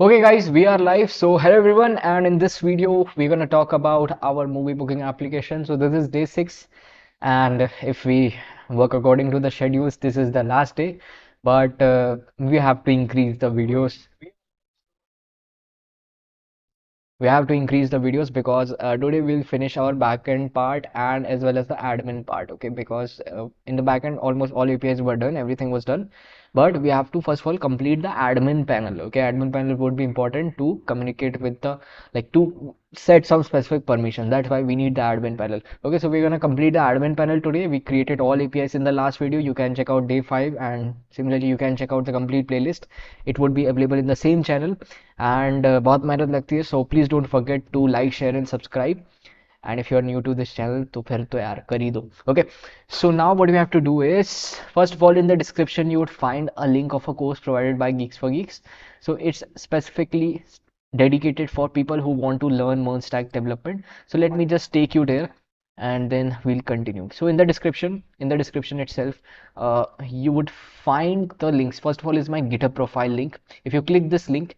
Okay guys, we are live. So hello everyone, and in this video we're gonna talk about our movie booking application. So this is day 6, and if we work according to the schedules, this is the last day, but we have to increase the videos. We have to increase the videos because today we'll finish our backend part and as well as the admin part. Okay, because in the backend almost all APIs were done, everything was done, but we have to first of all complete the admin panel. Okay, admin panel would be important to communicate with the, like, to set some specific permission. That's why we need the admin panel. Okay, so we're gonna complete the admin panel today. We created all APIs in the last video. You can check out day 5, and similarly you can check out the complete playlist. It would be available in the same channel, and बहुत मेहनत लगती है, so please don't forget to like, share and subscribe. And if you're new to this channel, तो फिर तो यार कर ही दो. Okay, so now what we have to do is, first of all, in the description you would find a link of a course provided by Geeks for Geeks. So it's specifically dedicated for people who want to learn MERN stack development. So let me just take you there and then we'll continue. So in the description itself, you would find the links. First of all is my GitHub profile link. If you click this link,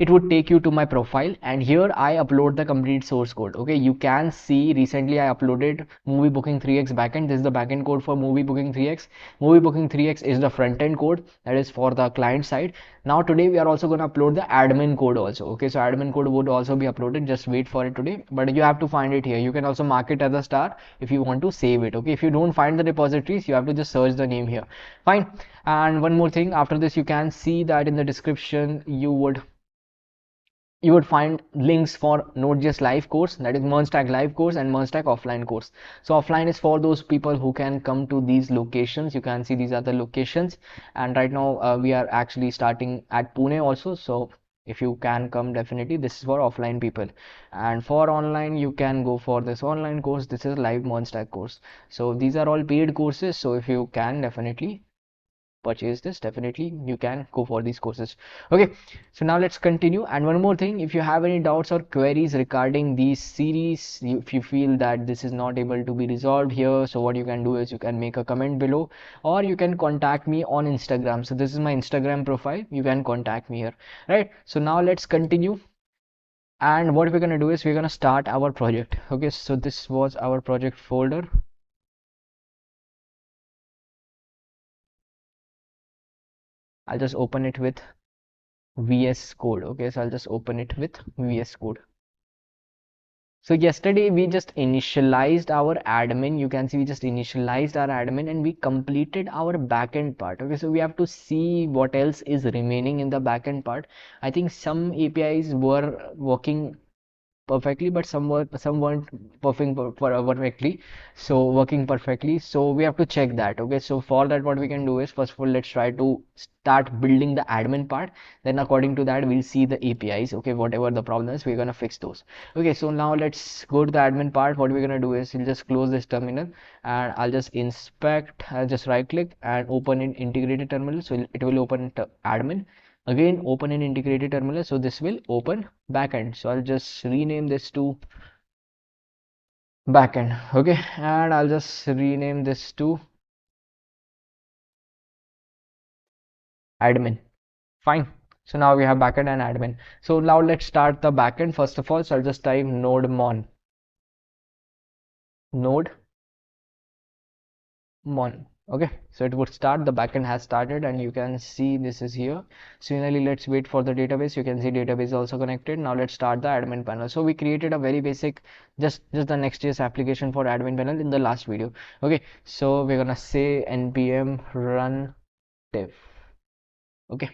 it would take you to my profile, and here I upload the complete source code. Okay, you can see recently I uploaded movie booking 3x backend. This is the backend code for movie booking 3x. Movie booking 3x is the front end code, that is for the client side. Now today we are also going to upload the admin code also. Okay, so admin code would also be uploaded, just wait for it today, but you have to find it here. You can also mark it as a star if you want to save it. Okay, if you don't find the repositories, you have to just search the name here. Fine. And one more thing, after this you can see that in the description you would find links for Node.js live course, that is MERN stack live course and MERN stack offline course. So offline is for those people who can come to these locations. You can see these are the locations, and right now we are actually starting at Pune also. So if you can come, definitely this is for offline people, and for online you can go for this online course. This is live MERN stack course. So these are all paid courses, so if you can definitely purchase this, definitely you can go for these courses. Okay, so now let's continue. And one more thing, if you have any doubts or queries regarding these series, if you feel that this is not able to be resolved here, so what you can do is you can make a comment below, or you can contact me on Instagram. So this is my Instagram profile, you can contact me here, right? So now let's continue, and what we're going to do is we're going to start our project. Okay, so this was our project folder. I'll just open it with VS Code. Okay, so I'll just open it with VS Code. So yesterday we just initialized our admin. You can see we just initialized our admin and we completed our backend part. Okay, so we have to see what else is remaining in the backend part. I think some APIs were working perfectly, but some weren't perfectly, so working perfectly, so we have to check that. Okay, so for that what we can do is, first of all, let's try to start building the admin part, then according to that we'll see the APIs. Okay, whatever the problems, we're gonna fix those. Okay, so now let's go to the admin part. What we're gonna do is we'll just close this terminal, and I'll just inspect. I'll just right click and open in integrated terminal, so it will open admin. Again, open an integrated terminal, so this will open backend. So I'll just rename this to backend. Okay, and I'll just rename this to admin. Fine. So now we have backend and admin. So now let's start the backend. First of all, so I'll just type node mon. Okay, so it would start. The backend has started, and you can see this is here. Similarly, let's wait for the database. You can see database also connected. Now let's start the admin panel. So we created a very basic, just the Next.js application for admin panel in the last video. Okay, so we're gonna say npm run dev. Okay,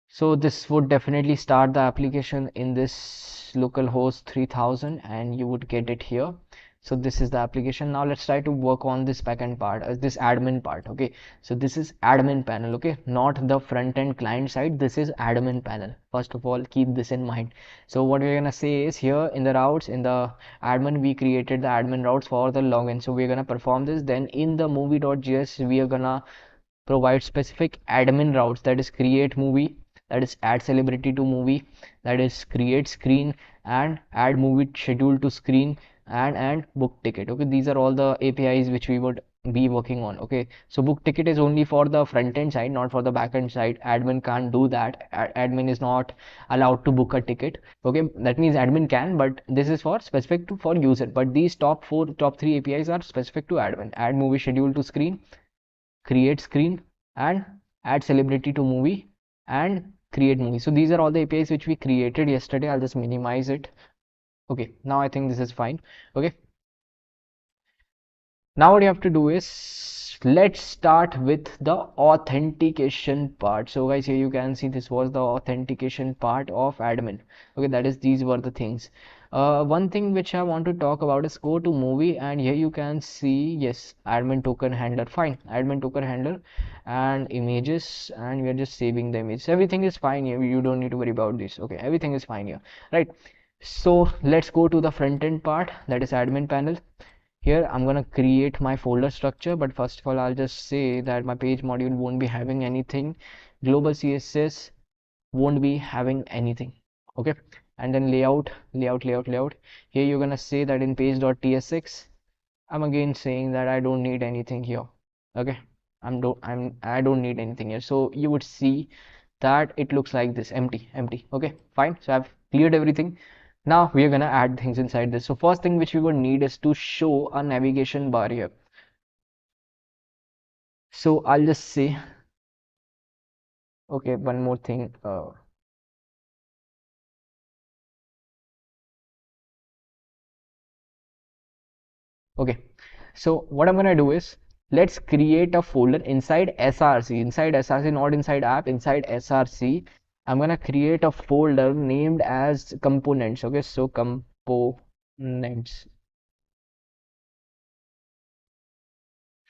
so this would definitely start the application in this localhost 3000, and you would get it here. So this is the application. Now let's try to work on this backend part, this admin part. Okay, so this is admin panel. Okay, not the front end client side, this is admin panel. First of all, keep this in mind. So what we're gonna say is, here in the routes, in the admin, we created the admin routes for the login, so we're gonna perform this. Then in the movie.js we are gonna provide specific admin routes, that is create movie, that is add celebrity to movie, that is create screen, and add movie schedule to screen, and book ticket. Okay, these are all the APIs which we would be working on. Okay, so book ticket is only for the front end side, not for the back end side. Admin can't do that. Admin is not allowed to book a ticket. Okay, that means admin can, but this is for specific to for user. But these top three APIs are specific to admin. Add movie schedule to screen, create screen, and add celebrity to movie, and create movie. So these are all the APIs which we created yesterday. I'll just minimize it. Okay, now I think this is fine. Okay, now what you have to do is, let's start with the authentication part. So guys, here you can see this was the authentication part of admin. Okay, that is, these were the things. One thing which I want to talk about is go to movie, and here you can see, yes, admin token handler. Fine, admin token handler and images, and we are just saving the image. Everything is fine here. You don't need to worry about this. Okay, everything is fine here, right? So let's go to the front end part, that is admin panel. Here I'm gonna create my folder structure, but first of all I'll just say that my page module won't be having anything, global CSS won't be having anything. Okay, and then layout. Here you're gonna say that in page.tsx, I'm again saying that I don't need anything here. Okay, I don't need anything here. So you would see that it looks like this, empty. Okay, fine. So I've cleared everything. Now we are gonna add things inside this. So first thing which we would need is to show a navigation bar here. So I'll just say, okay, one more thing. Okay, so what I'm gonna do is, let's create a folder inside src, not inside app, inside src. I'm gonna create a folder named as components. Okay, so components.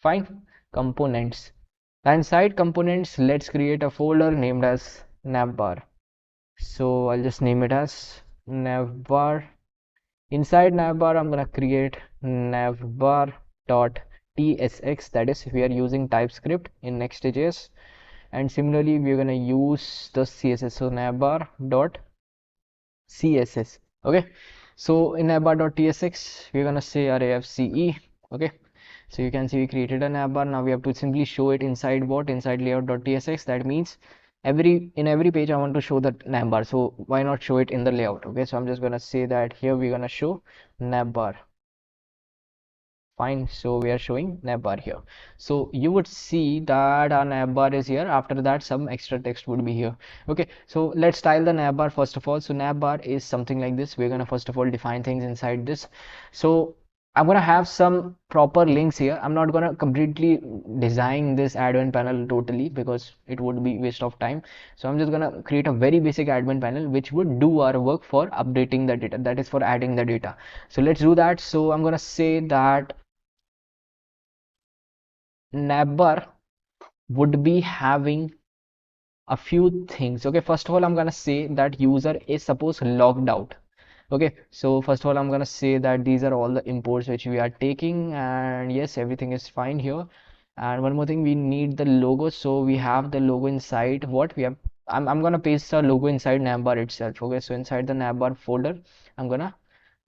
Fine, components. Inside components, let's create a folder named as navbar. So I'll just name it as navbar. Inside navbar, I'm gonna create navbar.tsx, that is, we are using TypeScript in Next.js, and similarly we're gonna use the CSS, so navbar.css. Okay, so in navbar.tsx, we're gonna say array-fce. Okay, so you can see we created a navbar. Now we have to simply show it inside what? Inside layout.tsx. That means in every page I want to show the navbar. So why not show it in the layout? Okay, so I'm just gonna say that here we're gonna show navbar. Fine, so we are showing navbar here. So you would see that our navbar is here. After that, some extra text would be here. Okay, so let's style the navbar first of all. So navbar is something like this. We're gonna first of all define things inside this. So I'm gonna have some proper links here. I'm not gonna completely design this admin panel totally because it would be waste of time. So I'm just gonna create a very basic admin panel which would do our work for updating the data, that is for adding the data. So let's do that. So I'm gonna say that navbar would be having a few things. Okay, first of all I'm gonna say that user is suppose logged out. Okay, so first of all I'm gonna say that these are all the imports which we are taking, and yes, everything is fine here. And one more thing, we need the logo. So we have the logo inside what we have. I'm gonna paste the logo inside navbar itself. Okay, so inside the navbar folder I'm gonna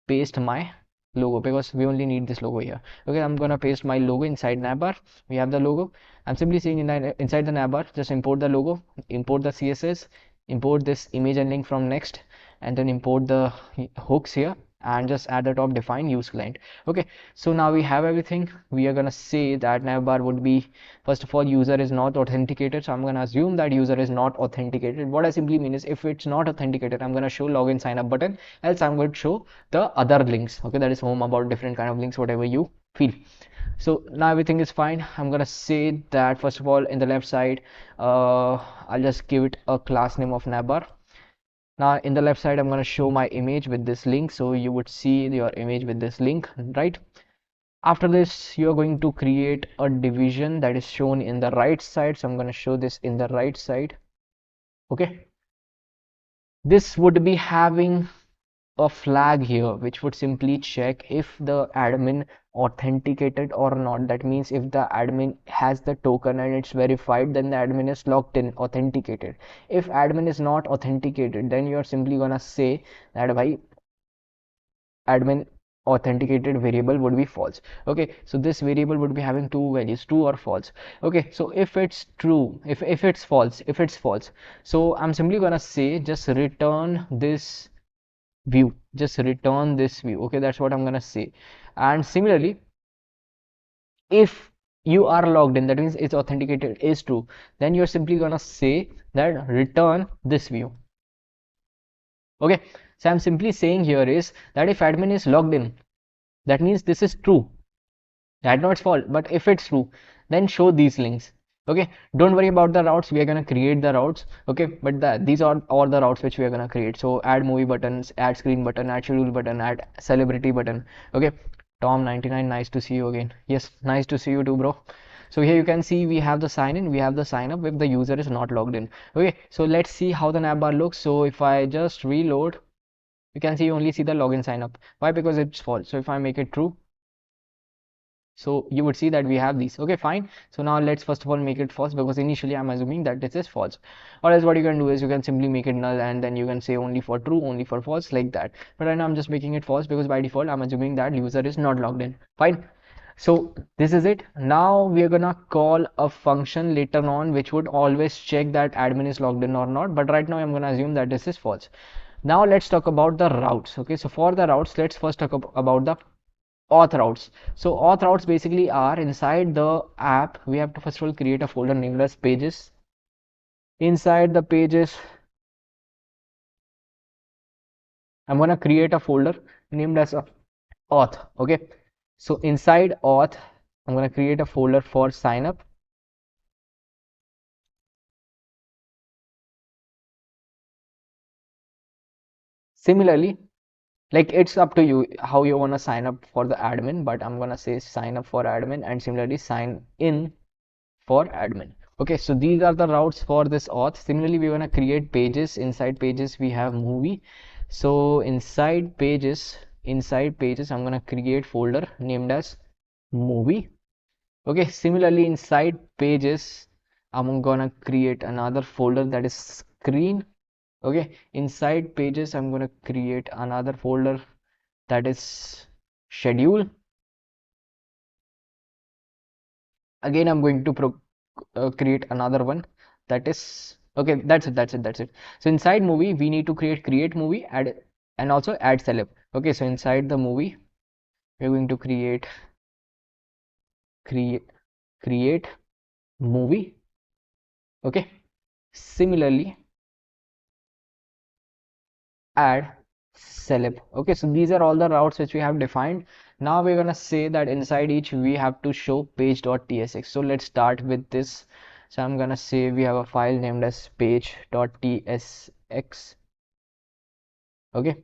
paste my logo because we only need this logo here. Okay, I'm gonna paste my logo inside navbar. We have the logo. I'm simply saying inside the navbar, just import the logo, import the CSS, import this image and link from next, and then import the hooks here, and just at the top define use client. Okay, so now we have everything. We are gonna say that navbar would be, first of all, user is not authenticated. So I'm gonna assume that user is not authenticated. What I simply mean is, if it's not authenticated, I'm gonna show login sign up button, else I'm going to show the other links. Okay, that is home, about, different kind of links, whatever you feel. So now everything is fine. I'm gonna say that first of all in the left side, I'll just give it a class name of navbar. Now in the left side I'm going to show my image with this link, so you would see your image with this link, right? After this you are going to create a division that is shown in the right side, so I'm going to show this in the right side. Okay, this would be having a flag here which would simply check if the admin authenticated or not. That means if the admin has the token and it's verified, then the admin is logged in, authenticated. If admin is not authenticated, then you're simply gonna say that by admin authenticated variable would be false. Okay, so this variable would be having two values, true or false. Okay, so if it's true, if it's false, so I'm simply gonna say just return this view, just return this view. Okay, that's what I'm gonna say. And similarly, if you are logged in, that means it's authenticated is true, then you're simply gonna say that return this view. Okay, so I'm simply saying here is that if admin is logged in, that means this is true. That not false, but if it's true, then show these links. Okay, don't worry about the routes, we are gonna create the routes. Okay, but these are all the routes which we are gonna create. So add movie buttons, add screen button, add schedule button, add celebrity button. Okay, Tom99, nice to see you again. Yes, nice to see you too, bro. So here you can see we have the sign in, we have the sign up if the user is not logged in. Okay, so let's see how the nav bar looks. So if I just reload, you can see you only see the login sign up. Why? Because it's false. So if I make it true, so you would see that we have these. Okay, fine. So now let's first of all make it false, because initially I'm assuming that this is false. Or else what you can do is you can simply make it null, and then you can say only for true, only for false, like that. But right now I'm just making it false because by default I'm assuming that user is not logged in. Fine. So this is it. Now we are gonna call a function later on which would always check that admin is logged in or not. But right now I'm gonna assume that this is false. Now let's talk about the routes. Okay, so for the routes, let's first talk about the auth routes. So auth routes basically are inside the app. We have to first of all create a folder named as pages. Inside the pages, I'm gonna create a folder named as auth. Okay, so inside auth, I'm gonna create a folder for sign up. Similarly, like it's up to you how you want to sign up for the admin, but I'm gonna say sign up for admin, and similarly sign in for admin. Okay, so these are the routes for this auth. Similarly, we want to create pages. Inside pages we have movie. So inside pages I'm gonna create folder named as movie. Okay, similarly inside pages I'm gonna create another folder that is screen. Okay, inside pages I'm gonna create another folder that is schedule. Again I'm going to create another one that is okay. That's it. So inside movie we need to create movie, add, and also add celeb. Okay, so inside the movie we're going to create create movie. Okay, similarly add celeb. Okay, so these are all the routes which we have defined. Now we're gonna say that inside each we have to show page.tsx. So let's start with this. So I'm gonna say we have a file named as page.tsx. Okay,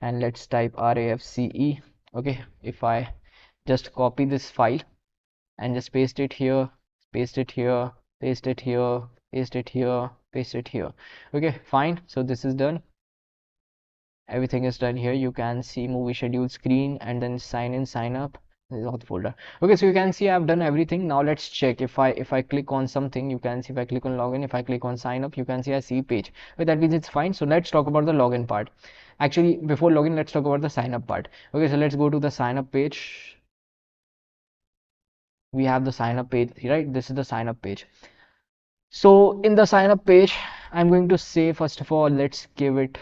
and let's type RAFCE. Okay, if I just copy this file and just paste it here, paste it here, paste it here, paste it here, paste it here. Okay, fine. So this is done. Everything is done here. You can see movie schedule screen, and then sign in, sign up. This is all the folder. Okay, so you can see I've done everything. Now let's check. If I click on something, you can see if I click on login, if I click on sign up, you can see I see page. Okay, that means it's fine. So let's talk about the login part. Actually, before login, let's talk about the sign up part. Okay, so let's go to the sign up page. We have the sign up page, right? This is the sign up page. So in the sign up page, I'm going to say first of all, let's give it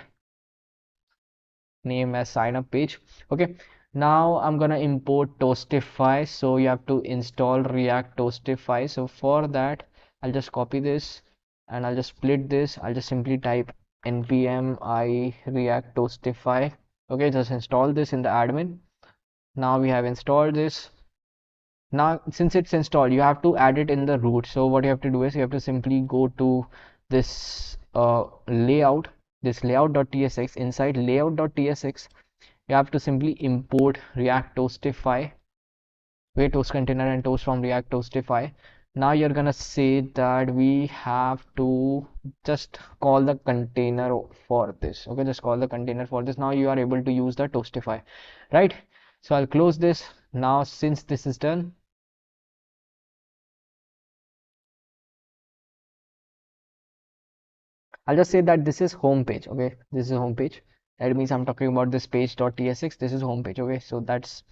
name as sign up page. Okay, now I'm gonna import Toastify. So you have to install React Toastify. So for that, I'll just copy this and I'll just split this. I'll just simply type npm I React Toastify. Okay, just install this in the admin. Now we have installed this. Now since it's installed, you have to add it in the root. So what you have to do is you have to simply go to this layout, this layout.tsx. Inside layout.tsx, you have to simply import React Toastify, wait, toast container and toast from React Toastify. Now you're gonna say that we have to just call the container for this. Okay, just call the container for this. Now you are able to use the Toastify, right? So I'll close this. Now since this is done, I'll just say that this is home page. Okay, this is home page. That means I'm talking about this page.tsx. This is home page. Okay, so that's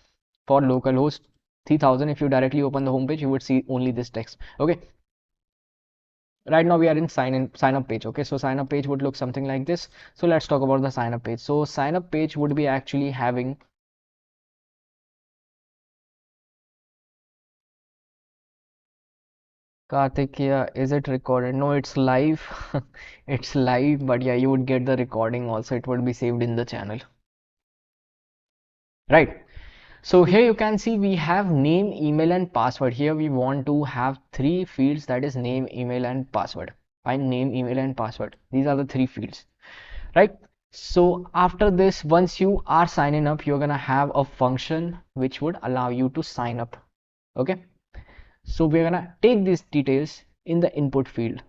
for localhost 3000. If you directly open the home page, you would see only this text. Okay, right now we are in sign up page. Okay, so sign up page would look something like this. So let's talk about the sign up page. So sign up page would be actually having Karthik, yeah, is it recorded? No, it's live. It's live, but yeah, you would get the recording also. It would be saved in the channel. Right. So here you can see we have name, email, and password. Here we want to have three fields, that is name, email, and password. Find name, email, and password. These are the three fields, right? So after this, once you are signing up, you're gonna have a function which would allow you to sign up. Okay. So we're gonna take these details in the input field.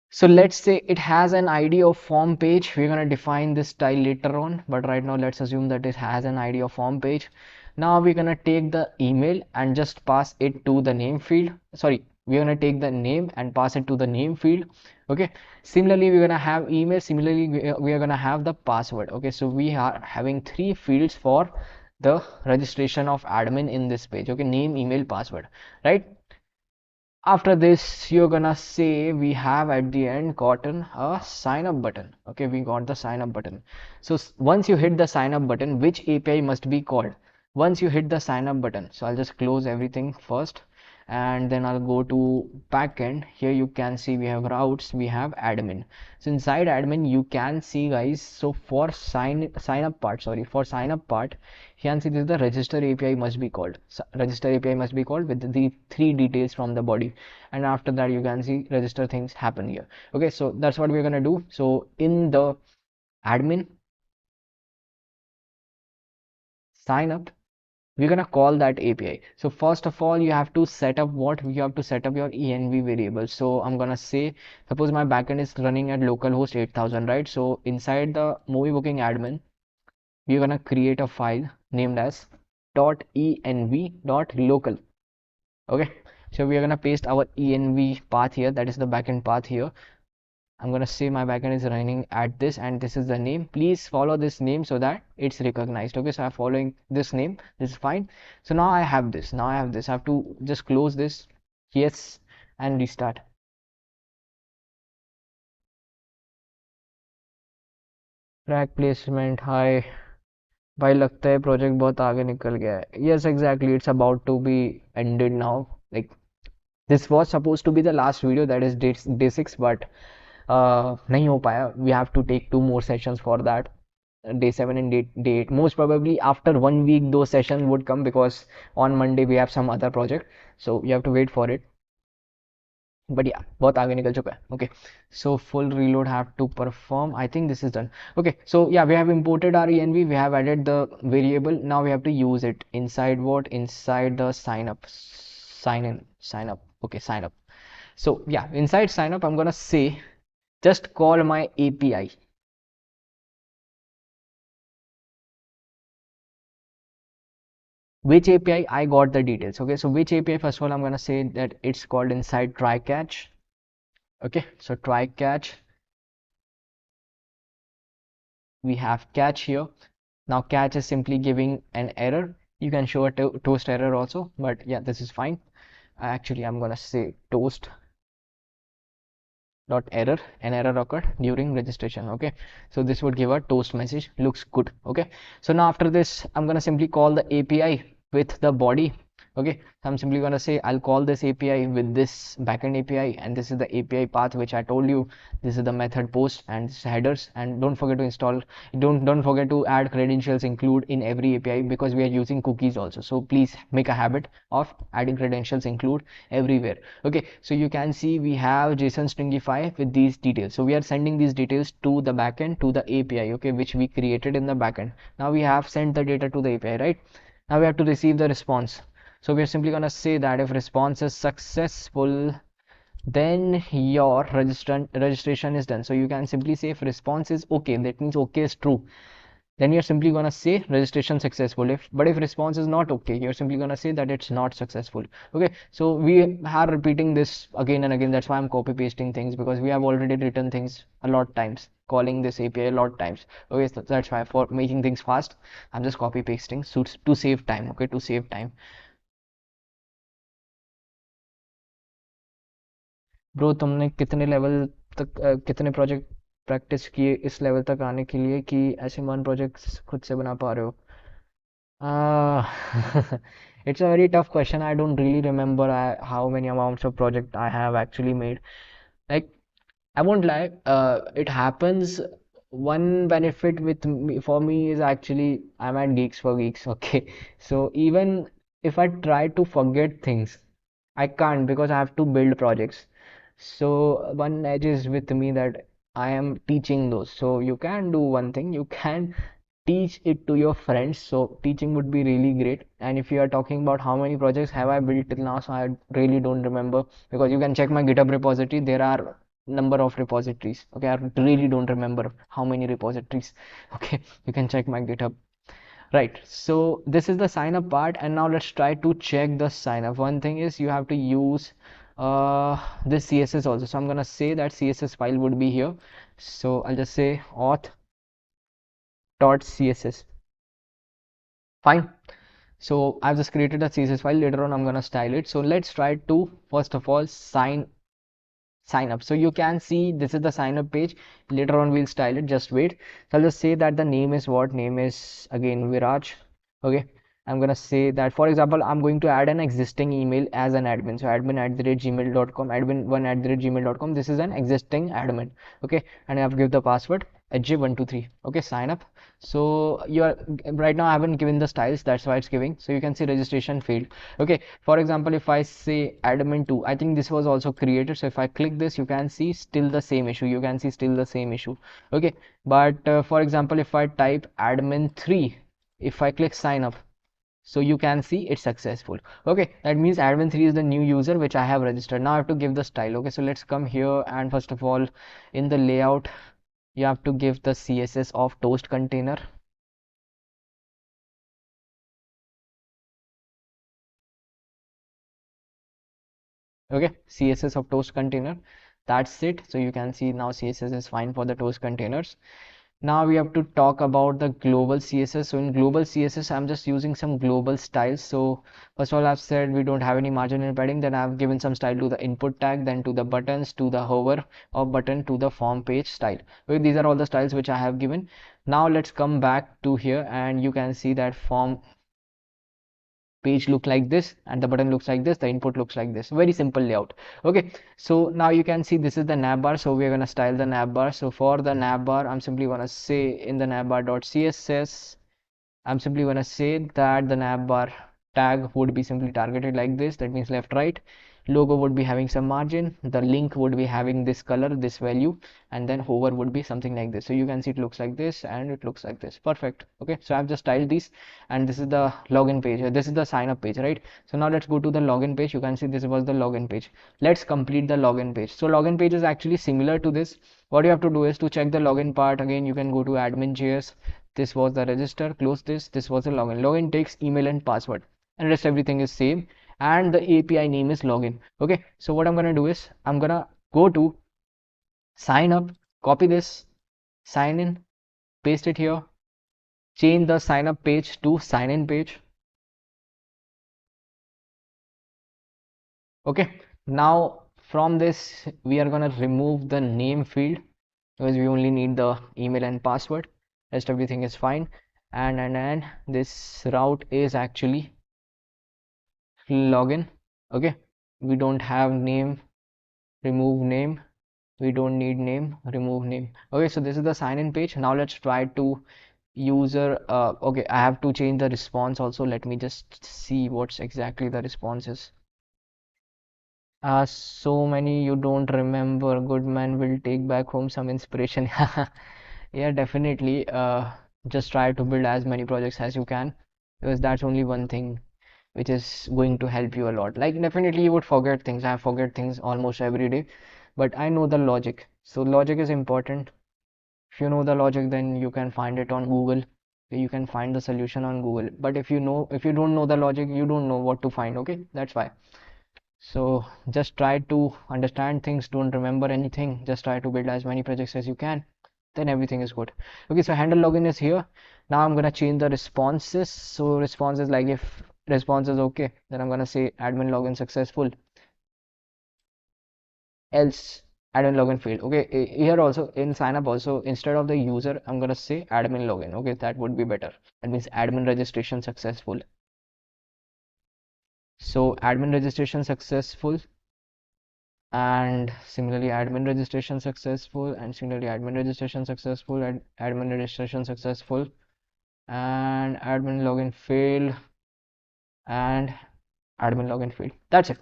So let's say it has an ID of form page. We're gonna define this style later on, but right now let's assume that it has an ID of form page. Now we're gonna take the email and just pass it to the name field. Sorry, we're gonna take the name and pass it to the name field. Okay. Similarly, we're gonna have email. Similarly, we are gonna have the password. Okay, so we are having three fields for the registration of admin in this page. Okay, name, email, password, right? After this, you're gonna say we have at the end gotten a sign up button. Okay, we got the sign up button. So once you hit the sign up button, which API must be called? Once you hit the sign up button, so I'll just close everything first and then I'll go to backend. Here you can see we have routes, we have admin. So inside admin you can see, guys, so for sign up part, sorry, for sign up part, you can see this is the register API must be called. So register API must be called with the three details from the body, and after that you can see register things happen here. Okay, so that's what we're gonna do. So in the admin sign up, we're gonna call that API. So first of all, you have to set up what? You have to set up your env variable. So I'm gonna say, suppose my backend is running at localhost 8000, right? So inside the movie booking admin, we're gonna create a file named as .env.local. Okay, so we are gonna paste our env path here, that is the backend path here. I'm gonna say my backend is running at this and this is the name. Please follow this name so that it's recognized. Okay, so I'm following this name. This is fine. So now I have this. Now I have this. I have to just close this. Yes, and restart. Track placement. Hi. भाई लगता है project बहुत आगे निकल गया है. Yes, exactly. It's about to be ended now. Like this was supposed to be the last video, that is day 6, but nahi ho paya. We have to take 2 more sessions for that, day 7 and day 8. Most probably after 1 week those sessions would come, because on Monday we have some other project, so you have to wait for it. But yeah, बहुत आगे निकल चुका है. Okay, so full reload have to perform. I think this is done. Okay, so yeah, we have imported our env, we have added the variable. Now we have to use it inside what? Inside the sign up, sign in, sign up. Okay, sign up. So yeah, inside sign up I'm gonna say just call my API. Which API? I got the details. Okay, so which API? First of all, I'm gonna say that it's called inside try catch. Okay, so try catch, we have catch here. Now catch is simply giving an error. You can show a toast error also, but yeah, this is fine. Actually, I'm gonna say toast dot error. An error occurred during registration. Okay, so this would give a toast message. Looks good. Okay, so now after this I'm gonna simply call the API with the body. Okay, so I'm simply gonna say I'll call this API with this backend API, and this is the API path which I told you. This is the method post and this headers, and don't forget to install, don't forget to add credentials include in every API, because we are using cookies also. So please make a habit of adding credentials include everywhere. Okay, so you can see we have JSON stringify with these details. So we are sending these details to the backend, to the API, okay, which we created in the backend. Now we have sent the data to the API, right? Now we have to receive the response. So we are simply gonna say that if response is successful, then your registration is done. So you can simply say if response is okay, that means okay is true. then you're simply gonna say registration successful. If response is not okay, you're simply gonna say that it's not successful. Okay, so we are repeating this again and again. That's why I'm copy pasting things, because we have already written things a lot times, calling this API a lot times. Okay, so that's why for making things fast, I'm just copy pasting to save time. Okay, to save time. Bro तुमने कितने level तक कितने project practice किए इस level तक आने के लिए कि ऐसे वन प्रोजेक्ट्स खुद से बना पा रहे हो? Uh, it's a very tough question. I don't really remember how many amounts of project I have actually made. Like, I won't lie, it happens. One benefit with me, for me, is actually I'm at Geeks for Geeks. Okay, so even if I try to forget things, I can't, because I have to build projects. So one edge is with me that I am teaching those. So you can do one thing, you can teach it to your friends. So teaching would be really great. And if you are talking about how many projects have I built till now, so I really don't remember, because you can check my GitHub repository. There are number of repositories. Okay, I really don't remember how many repositories. Okay, you can check my GitHub. Right, so this is the sign up part, and now let's try to check the sign up. One thing is you have to use this CSS also. So I'm gonna say that CSS file would be here. So I'll just say auth.css. Fine. So I've just created a CSS file. Later on I'm gonna style it. So let's try to first of all sign up. So you can see this is the sign up page. Later on we'll style it, just wait. So I'll just say that the name is what? Name is again Viraj. Okay, I'm gonna say that, for example, I'm going to add an existing email as an admin. So admin@gmail.com, admin1@gmail.com. This is an existing admin. Okay, and I have to give the password HJ123. Okay, sign up. So you're right now I haven't given the styles, that's why it's giving. So you can see registration failed. Okay, for example, if I say admin2, I think this was also created. So if I click this, you can see still the same issue. You can see still the same issue. Okay, but for example, if I type admin3, if I click sign up, so you can see it's successful. Okay, that means admin3 is the new user which I have registered. Now I have to give the style. Okay, so let's come here, and first of all, in the layout, you have to give the CSS of toast container. Okay, CSS of toast container, that's it. So you can see now CSS is fine for the toast containers. Now we have to talk about the global CSS. So in global CSS, I'm just using some global styles. So first of all, I've said we don't have any margin and padding. Then I've given some style to the input tag, then to the buttons, to the hover of button, to the form page style. Okay, these are all the styles which I have given. Now let's come back to here, and you can see that form page look like this, and the button looks like this, the input looks like this. Very simple layout. Okay, so now you can see this is the navbar. So we are going to style the navbar. So for the navbar, I'm simply going to say in the navbar.css, I'm simply going to say that the navbar tag would be simply targeted like this. That means left, right. Logo would be having some margin. The link would be having this color, this value, and then hover would be something like this. So you can see it looks like this and it looks like this. Perfect. Okay, so I've just styled these, and this is the login page. This is the sign up page, right? So now let's go to the login page. You can see this was the login page. Let's complete the login page. So login page is actually similar to this. What you have to do is to check the login part. Again, you can go to admin.js. This was the register, close this was the login takes email and password, and rest everything is same, and the API name is login. Okay, so what I'm gonna do is I'm gonna go to sign up, copy this, sign in, paste it here, change the sign up page to sign in page. Okay, now from this we are gonna remove the name field, because we only need the email and password. Rest everything is fine. And this route is actually login. Okay, we don't have name, remove name, we don't need name, remove name. Okay, so this is the sign in page. Now let's try to user okay, I have to change the response also. Let me just see what's exactly the response is. So many you don't remember. Good man will take back home some inspiration. Yeah, definitely. Just try to build as many projects as you can, because that's only one thing which is going to help you a lot. Like definitely you would forget things. I forget things almost every day, but I know the logic. So logic is important. If you know the logic, then you can find it on Google. You can find the solution on Google, but if you don't know the logic, you don't know what to find. Okay, that's why. So just try to understand things, don't remember anything, just try to build as many projects as you can, then everything is good. Okay, so handle login is here. Now I'm gonna change the responses. So response is like, if response is okay, then I'm gonna say admin login successful, else admin login failed. Okay, here also in sign up also, instead of the user, I'm gonna say admin login. Okay, that would be better. That means admin registration successful. So admin registration successful, and similarly admin registration successful, and similarly admin registration successful, and admin registration successful, and admin login failed, and admin login failed. That's it.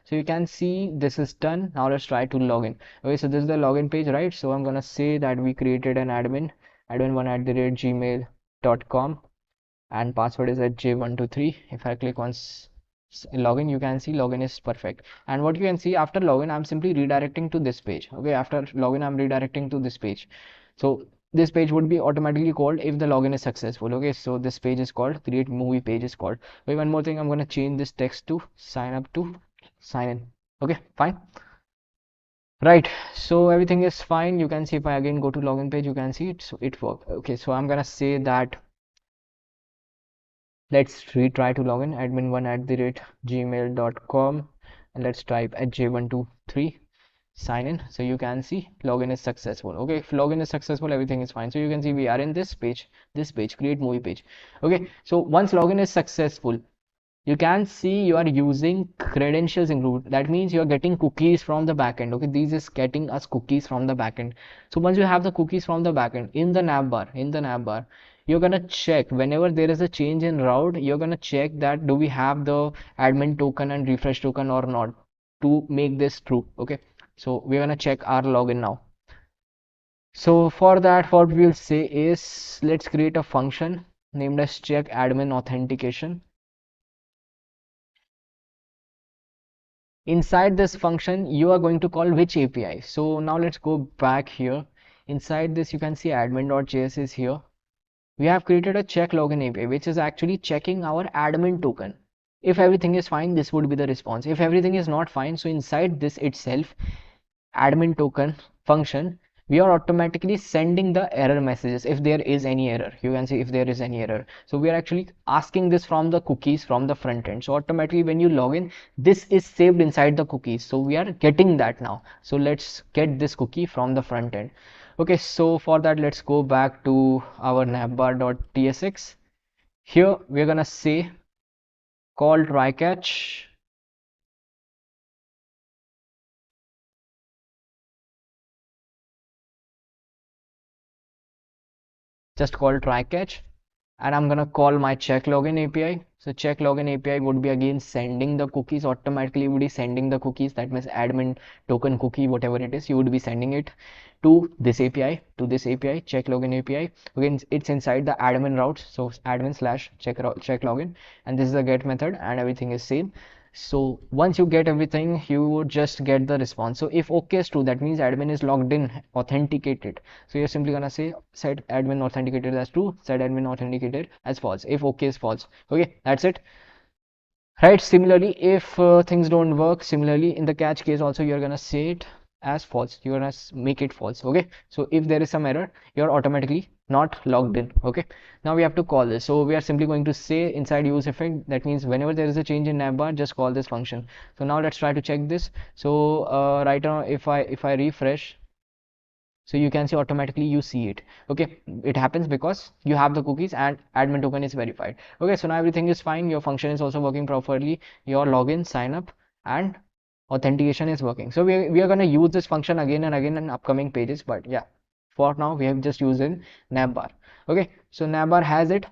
So you can see this is done. Now let's try to login. Okay, so this is the login page, right? So I'm gonna say that we created an admin1@gmail.com, and password is at j123. If I click on login, you can see login is perfect. And what you can see, after login, I'm simply redirecting to this page. Okay, after login, I'm redirecting to this page. So this page would be automatically called if the login is successful. Okay, so this page is called create movie page is called. Wait, one more thing, I'm going to change this text to sign up to sign in. Okay, fine. Right, so everything is fine. You can see if I again go to login page, you can see it, so it worked. Okay, so I'm gonna say that let's retry to login admin1@gmail.com, and let's type at j123 sign in. So you can see login is successful. Okay, if login is successful, everything is fine. So you can see we are in this page, create movie page. Okay, so once login is successful, you can see you are using credentials include. That means you are getting cookies from the backend. Okay, these is getting us cookies from the backend. So once you have the cookies from the backend, in the nav bar, you're gonna check whenever there is a change in route. You're gonna check that do we have the admin token and refresh token or not, to make this true. Okay, so we're gonna check our login now. So for that, what we'll say is, let's create a function named as check admin authentication. Inside this function, you are going to call which API. So now let's go back here. Inside this, you can see admin.js is here. We have created a check login API, which is actually checking our admin token. If everything is fine, this would be the response. If everything is not fine, so inside this itself, admin token function, we are automatically sending the error messages if there is any error. You can see if there is any error. So we are actually asking this from the cookies from the front end. So automatically when you log in, this is saved inside the cookies. So we are getting that now. So let's get this cookie from the front end. Okay, so for that, let's go back to our navbar.tsx. Here we're gonna say call try catch. Just call try catch, and I'm gonna call my check login API. So check login API would be again sending the cookies, automatically would be sending the cookies. That means admin token cookie, whatever it is, you would be sending it to this API, check login API. Again, it's inside the admin routes. So admin slash check login, and this is the get method, and everything is same. So once you get everything, you would just get the response. So if OK is true, that means admin is logged in, authenticated. So you're simply gonna say set admin authenticated as true, set admin authenticated as false. If OK is false, okay, that's it. Right, similarly, if things don't work, similarly in the catch case also, you're gonna say it as false. You're gonna make it false. Okay, so if there is some error, you're automatically not logged in. Okay, now we have to call this. So we are simply going to say inside use effect. That means whenever there is a change in navbar, just call this function. So now let's try to check this. So right now, if I refresh, so you can see automatically you see it. Okay, it happens because you have the cookies and admin token is verified. Okay, so now everything is fine. Your function is also working properly. Your login, sign up, and authentication is working. So we are going to use this function again and again in upcoming pages, but yeah, for now we have just used in navbar. Okay, so navbar has it.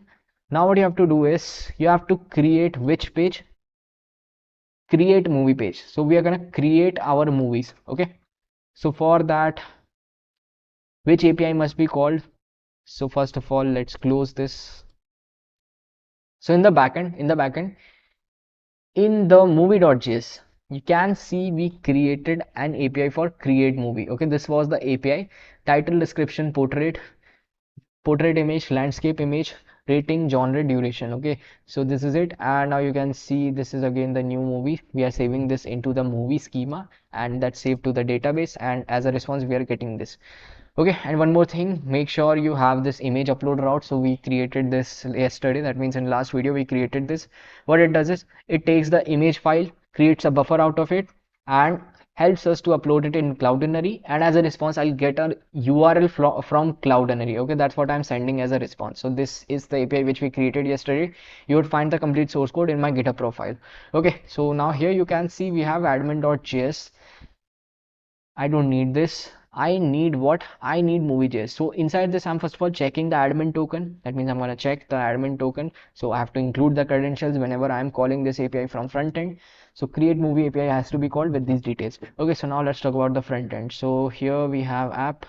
Now what you have to do is you have to create which page? Create movie page. So we are going to create our movies. Okay, so for that, which API must be called? So first of all, let's close this. So in the backend, in the movie.js, you can see we created an API for create movie. Okay, this was the API. Title, description, portrait, portrait image, landscape image, rating, genre, duration. Okay, so this is it, and now you can see this is again the new movie. We are saving this into the movie schema, and that's saved to the database, and as a response we are getting this. Okay, and one more thing, make sure you have this image upload route. So we created this yesterday, that means in last video we created this. What it does is it takes the image file, creates a buffer out of it, and helps us to upload it in Cloudinary, and as a response I'll get a URL from Cloudinary. Okay, that's what I'm sending as a response. So this is the API which we created yesterday. You would find the complete source code in my GitHub profile. Okay, so now here you can see we have admin.js. I don't need this. I need what? I need movie.js. So inside this, I'm first of all checking the admin token. That means I'm going to check the admin token. So I have to include the credentials whenever I'm calling this API from front end. So create movie API has to be called with these details. Okay, so now let's talk about the front end. So here we have app,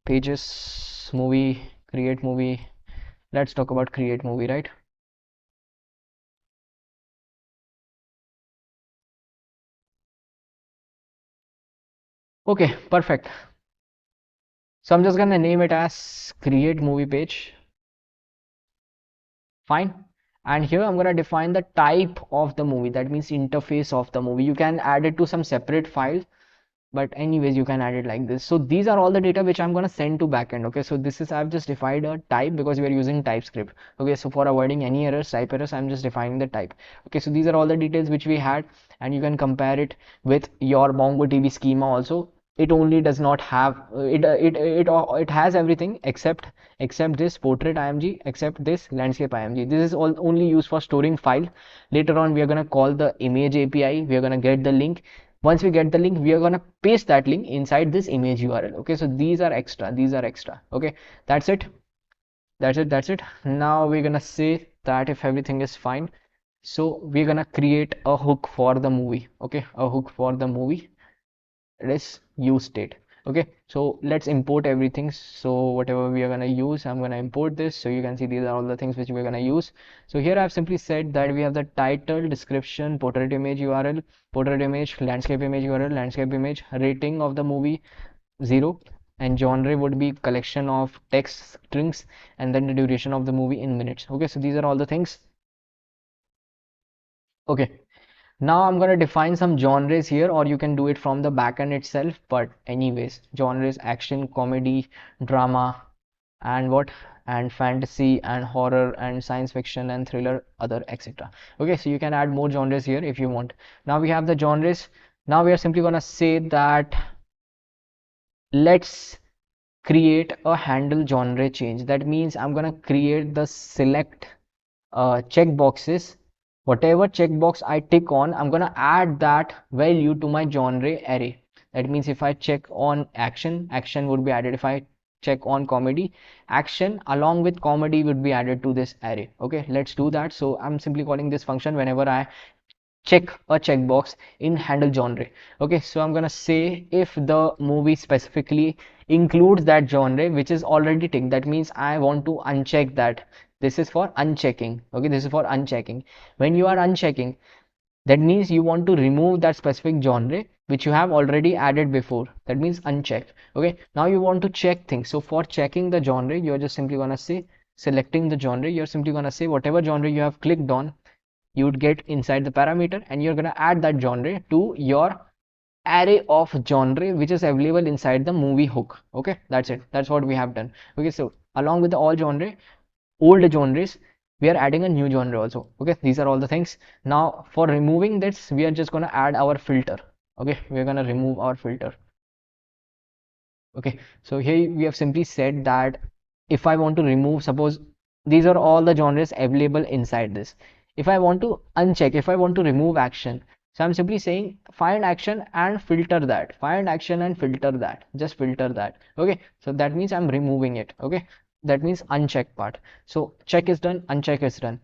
pages, movie, create movie. Let's talk about create movie, right? Okay, perfect. So I'm just gonna name it as create movie page. Fine. And here I'm going to define the type of the movie, that means interface of the movie. You can add it to some separate file, but anyways you can add it like this. So these are all the data which I'm going to send to backend. Okay, so this is, I've just defined a type because we are using TypeScript. Okay, so for avoiding any errors, type errors, I'm just defining the type. Okay, so these are all the details which we had, and you can compare it with your MongoDB schema also. It only does not have it has everything except this portrait img, except this landscape img. This is all only used for storing file. Later on we are going to call the image API. We are going to get the link. Once we get the link, we are going to paste that link inside this image URL. Okay, so these are extra. Okay, that's it. That's it. Now we're gonna say that if everything is fine, so we're gonna create a hook for the movie. Okay, a hook for the movie. It is use state. Okay, so let's import everything. So whatever we are going to use, I'm going to import this. So you can see these are all the things which we're going to use. So here I've simply said that we have the title, description, portrait image URL, portrait image, landscape image URL, landscape image, rating of the movie 0, and genre would be collection of text strings, and then the duration of the movie in minutes. Okay, so these are all the things. Okay, now I'm going to define some genres here, or you can do it from the backend itself. But anyways, genres: action, comedy, drama, and what? And fantasy and horror and science fiction and thriller, other, etc. Okay, so you can add more genres here if you want. Now we have the genres. Now we are simply going to say that let's create a handle genre change. That means I'm going to create the select check boxes. Whatever checkbox I tick on, I'm gonna add that value to my genre array. That means if I check on action, action would be added. If I check on comedy, action along with comedy would be added to this array. Okay, let's do that. So I'm simply calling this function whenever I check a checkbox in handle genre. Okay, so I'm gonna say if the movie specifically includes that genre which is already ticked. That means I want to uncheck that. This is for unchecking. Okay, this is for unchecking. When you are unchecking, that means you want to remove that specific genre which you have already added before. That means uncheck. Okay, now you want to check things. So for checking the genre, you're just simply gonna say selecting the genre. You're simply gonna say whatever genre you have clicked on, you would get inside the parameter, and you're gonna add that genre to your array of genre which is available inside the movie hook. Okay, that's it. That's what we have done. Okay, so along with the all genre, old genres, we are adding a new genre also. Okay, these are all the things. Now for removing this, we are just going to add our filter. Okay, we are going to remove our filter. Okay, so here we have simply said that if I want to remove, suppose these are all the genres available inside this. If I want to uncheck, if I want to remove action, so I'm simply saying find action and filter that, find action and filter that, just filter that. Okay, so that means I'm removing it. Okay, that means uncheck part. So check is done, uncheck is done.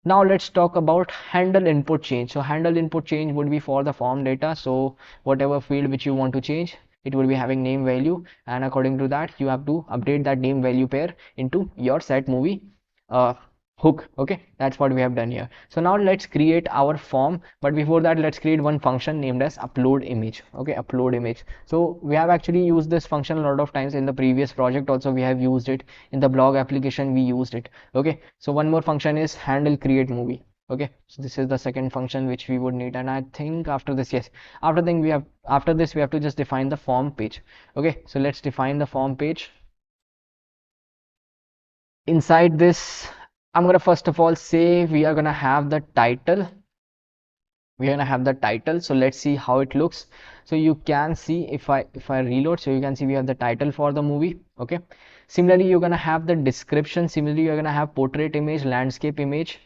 Now let's talk about handle input change. So handle input change would be for the form data. So whatever field which you want to change, it will be having name value, and according to that you have to update that name value pair into your set movie hook. Okay, that's what we have done here. So now let's create our form, but before that let's create one function named as upload image. Okay, upload image. So we have actually used this function a lot of times in the previous project. Also we have used it in the blog application, we used it. Okay, so one more function is handle create movie. Okay, so this is the second function which we would need, and I think after this, yes, after this we have to just define the form page. Okay, so let's define the form page. Inside this, I'm gonna first of all say we are gonna have the title. So let's see how it looks. So you can see, if I reload, so you can see we have the title for the movie. Okay, similarly you're gonna have the description. Similarly you're gonna have portrait image, landscape image.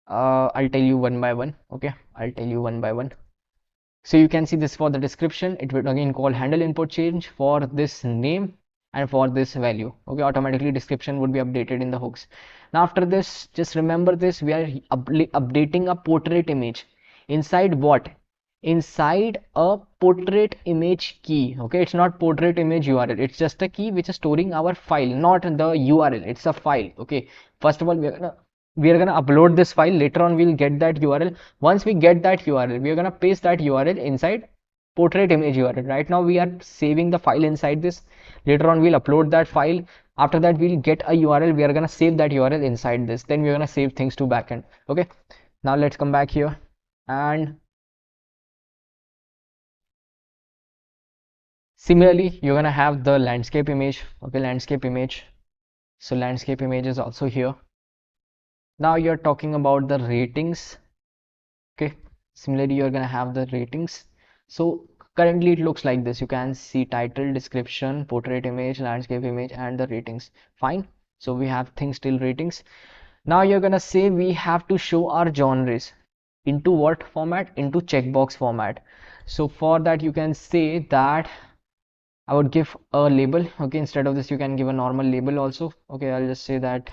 I'll tell you one by one. Okay, I'll tell you one by one. So you can see this for the description. It will again call handle input change for this name and for this value. Okay, automatically description would be updated in the hooks. Now after this, just remember this, we are updating a portrait image. Inside what? Inside a portrait image key. Okay, it's not portrait image URL. It's just a key which is storing our file, not the URL. It's a file. Okay, first of all we are gonna upload this file. Later on we'll get that URL. Once we get that URL, we are gonna paste that URL inside portrait image URL. Right now we are saving the file inside this. Later on we'll upload that file. After that we'll get a URL. We are gonna save that URL inside this. Then we're gonna save things to backend. Okay, now let's come back here, and similarly you're gonna have the landscape image. Okay, landscape image. So landscape image is also here. Now you're talking about the ratings. Okay, similarly you're gonna have the ratings. So currently it looks like this. You can see title, description, portrait image, landscape image, and the ratings. Fine, so we have things till ratings. Now you're gonna say we have to show our genres into what format? Into checkbox format. So for that you can say that I would give a label. Okay, instead of this you can give a normal label also. Okay, I'll just say that.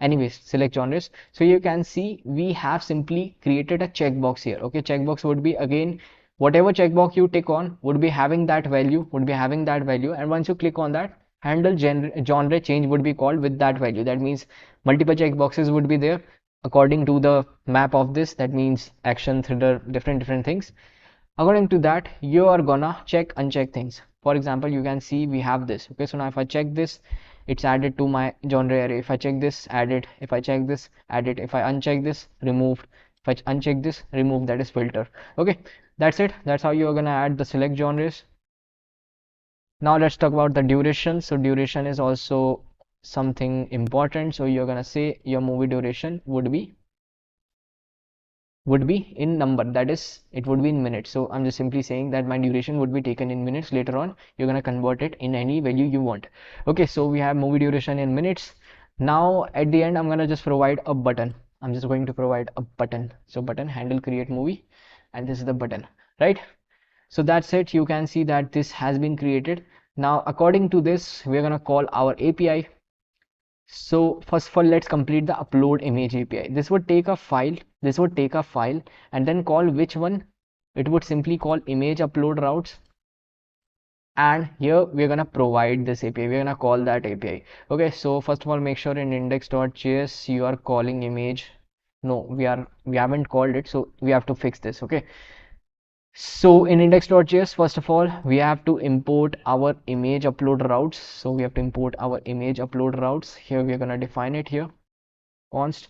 Anyways, select genres. So you can see we have simply created a checkbox here. Okay, checkbox would be again whatever checkbox you tick on would be having that value, and once you click on that, handle genre change would be called with that value. That means multiple checkboxes would be there according to the map of this. That means action, thriller, different things. According to that you are gonna check uncheck things. For example, you can see we have this. Okay, so now if I check this, it's added to my genre array. If I check this, added. If I check this, added. If I uncheck this, removed. If I uncheck this, remove. That is filter. Okay, that's it. That's how you're gonna add the select genres. Now let's talk about the duration. So duration is also something important. So you're gonna say your movie duration would be in number, that is it would be in minutes. So I'm just simply saying that my duration would be taken in minutes. Later on you're going to convert it in any value you want. Okay, so we have movie duration in minutes. Now at the end I'm going to just provide a button. I'm just going to provide a button. So button handle create movie, and this is the button, right? So that's it. You can see that this has been created. Now according to this we're going to call our API. So first of all, let's complete the upload image API. This would take a file and then call which one? It would simply call image upload routes, and here we're gonna provide this API. We're gonna call that API. Okay, so first of all, make sure in index.js you are calling image. No, we haven't called it, so we have to fix this. Okay, so in index.js, first of all, we have to import our image upload routes. So we have to import our image upload routes. Here we are gonna define it here. Const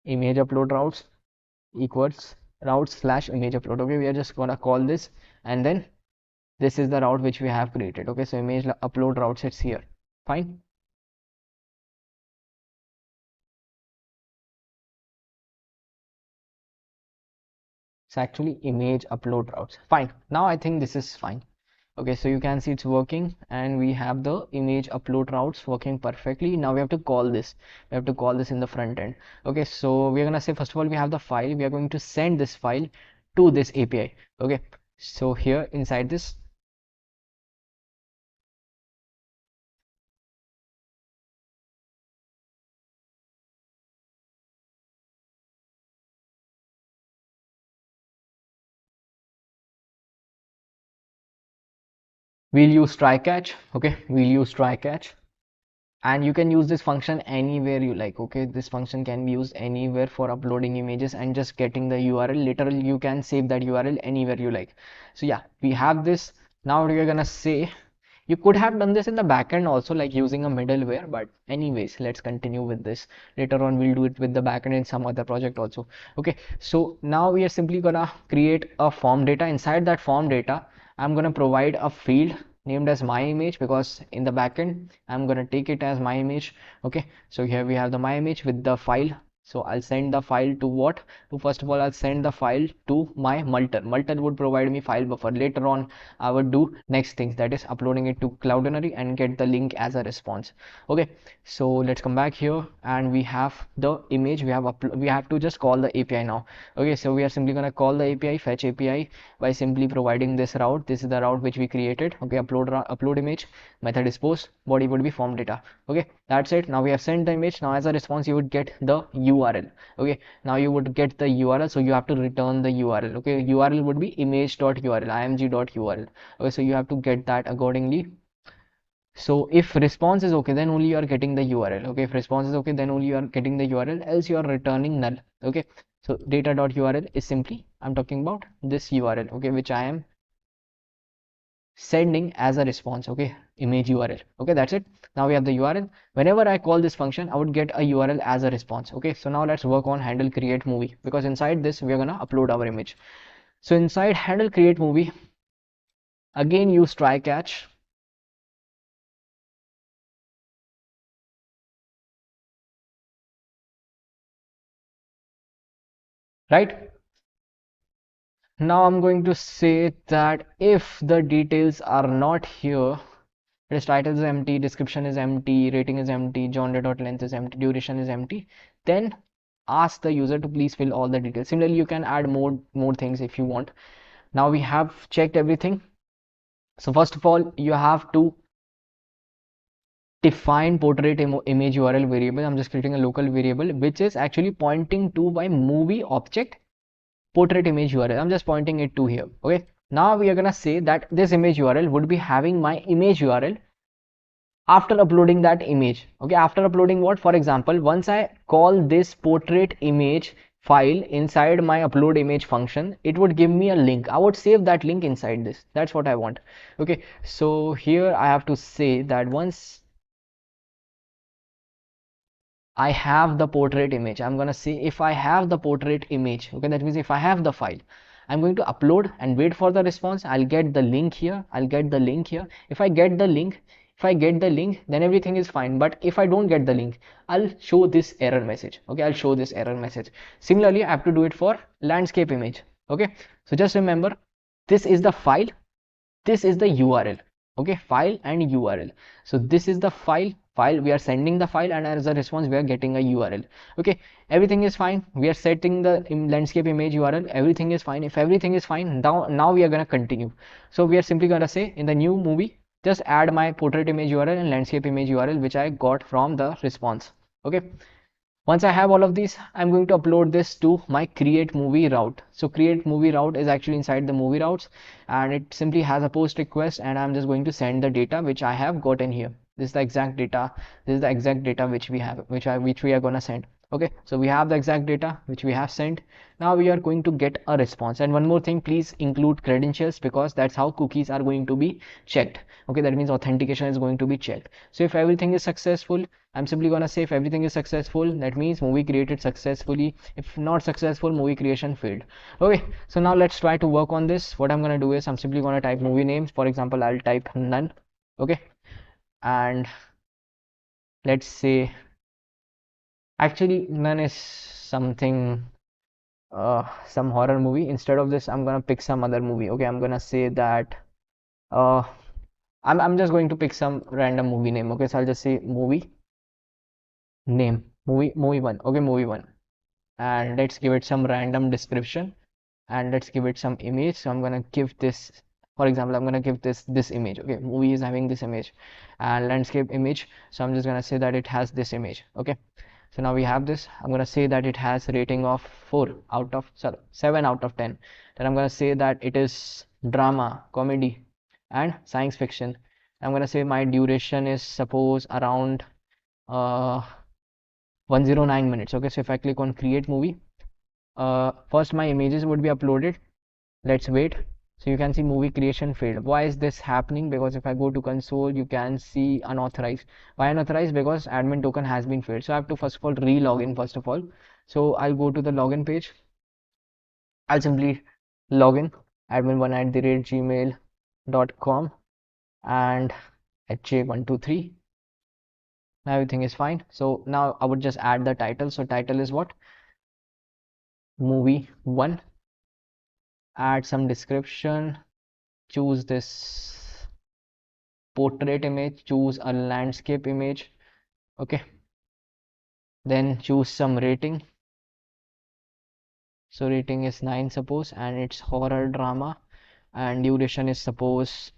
image upload routes equals routes slash image upload. Okay, we are just gonna call this, and then this is the route which we have created. Okay, so image upload routes, it's here. Fine. It's actually image upload routes. Fine, now I think this is fine. Okay, so you can see it's working, and we have the image upload routes working perfectly. Now we have to call this. We have to call this in the front end. Okay, so we're gonna say first of all we have the file. We are going to send this file to this API. Okay, so here inside this, we'll use try catch. Okay, we'll use try catch, and you can use this function anywhere you like. Okay, this function can be used anywhere for uploading images and just getting the URL. Literally you can save that URL anywhere you like. So yeah, we have this. Now we're gonna say, you could have done this in the backend also, like using a middleware, but anyways, let's continue with this. Later on we'll do it with the backend in some other project also. Okay, so now we are simply gonna create a form data. Inside that form data, I'm gonna provide a field named as my image, because in the backend I'm gonna take it as my image. Okay, so here we have the my image with the file. So I'll send the file to what? To, first of all, I'll send the file to my multer. Multer would provide me file buffer. Later on I would do next things, that is uploading it to Cloudinary and get the link as a response. Okay, so let's come back here, and we have the image. We have to just call the API now. Okay, so we are simply going to call the API, fetch API, by simply providing this route. This is the route which we created. Okay, upload image, method is post, body would be form data. Okay, that's it. Now we have sent the image. Now as a response you would get the URL. Okay, now you would get the URL, so you have to return the URL. Okay, URL would be image.url, img.url. Okay, so you have to get that accordingly. So if response is okay, then only you are getting the URL. Okay, if response is okay, then only you are getting the URL, else you are returning null. Okay, so data.url is simply, I'm talking about this URL, okay, which I am sending as a response. Okay, image URL. Okay, that's it. Now we have the URL. Whenever I call this function, I would get a URL as a response. Okay, so now let's work on handle create movie, because inside this we are gonna upload our image. So inside handle create movie, again use try catch. Right, now I'm going to say that if the details are not here, its title is empty, description is empty, rating is empty, genre.length is empty, duration is empty, then ask the user to please fill all the details. Similarly, you can add more things if you want. Now we have checked everything. So first of all, you have to define portrait image URL variable. I'm just creating a local variable which is actually pointing to my movie object portrait image URL. I'm just pointing it to here. Okay, now we are gonna say that this image URL would be having my image URL after uploading that image. Okay, after uploading what? For example, once I call this portrait image file inside my upload image function, it would give me a link. I would save that link inside this. That's what I want. Okay, so here I have to say that once I have the portrait image, I'm gonna say if I have the portrait image, okay, that means if I have the file, I'm going to upload and wait for the response. I'll get the link here. I'll get the link here. If I get the link, then everything is fine. But if I don't get the link, I'll show this error message. Okay, I'll show this error message. Similarly, I have to do it for landscape image. Okay, so just remember, this is the file, this is the URL. Okay, file and URL. So this is the file, we are sending the file, and as a response we are getting a URL. Okay, everything is fine. We are setting the landscape image URL, everything is fine. If everything is fine, now we are going to continue. So we are simply going to say in the new movie, just add my portrait image URL and landscape image URL which I got from the response. Okay, once I have all of these, I'm going to upload this to my create movie route. So create movie route is actually inside the movie routes, and it simply has a post request, and I'm just going to send the data which I have gotten here. This is the exact data. This is the exact data which we have, which we are gonna send. Okay, so we have the exact data which we have sent. Now we are going to get a response. And one more thing, please include credentials, because that's how cookies are going to be checked. Okay, that means authentication is going to be checked. So if everything is successful, I'm simply gonna say if everything is successful, that means movie created successfully. If not successful, movie creation failed. Okay, so now let's try to work on this. What I'm gonna do is I'm simply gonna type movie names. For example, I'll type none. Okay, and let's say, actually none is something, some horror movie. Instead of this, I'm gonna pick some other movie. Okay, I'm gonna say that, uh I'm just going to pick some random movie name. Okay, so I'll just say movie name, movie one. Okay, movie one, and let's give it some random description, and let's give it some image. So I'm gonna give this, for example, I'm gonna give this image. Okay, movie is having this image, and landscape image, so I'm just gonna say that it has this image. Okay, so now we have this. I'm gonna say that it has rating of 4 out of, sorry, 7 out of 10. Then I'm gonna say that it is drama, comedy, and science fiction. I'm gonna say my duration is suppose around uh 109 minutes. Okay, so if I click on create movie, first my images would be uploaded. Let's wait. So you can see movie creation failed. Why is this happening? Because if I go to console, you can see unauthorized. Why unauthorized? Because admin token has been failed. So I have to first of all re-log in first of all. So I'll go to the login page. I'll simply log in admin1@gmail.com and HJ123. Now everything is fine. So now I would just add the title. So title is what? Movie 1. Add some description. Choose this portrait image. Choose a landscape image. Okay. Then choose some rating. So rating is 9 suppose, and it's horror drama, and duration is suppose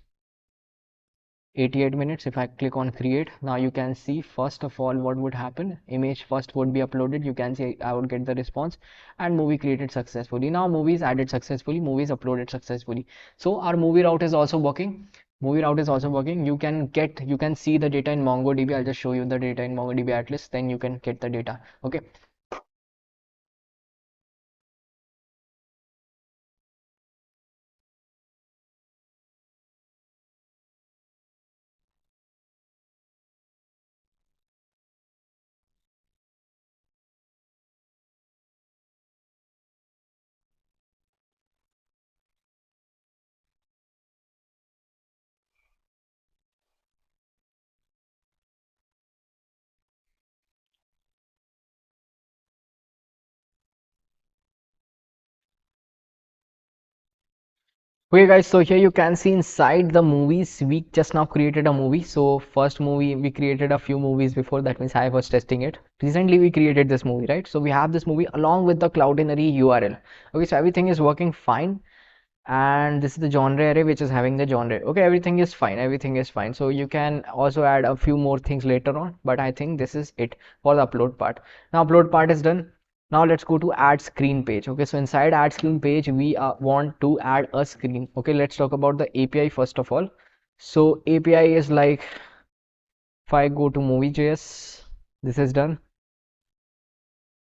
88 minutes. If I click on create, now you can see first of all what would happen. Image first would be uploaded. You can see I would get the response, and movie created successfully. Now movie is added successfully, movie is uploaded successfully. So our movie route is also working. Movie route is also working. You can see the data in MongoDB. I'll just show you the data in MongoDB Atlas, then you can get the data. Okay. Okay guys, so here you can see inside the movies, we just now created a movie. So first movie, we created a few movies before, that means I was testing it. Recently we created this movie, right? So we have this movie along with the Cloudinary URL. Okay, so everything is working fine. And this is the genre array which is having the genre. Okay, everything is fine, everything is fine. So you can also add a few more things later on, but I think this is it for the upload part. Now upload part is done. Now let's go to add screen page. Okay, so inside add screen page we want to add a screen. Okay, let's talk about the API first of all. So API is like, if I go to movie.js, this is done.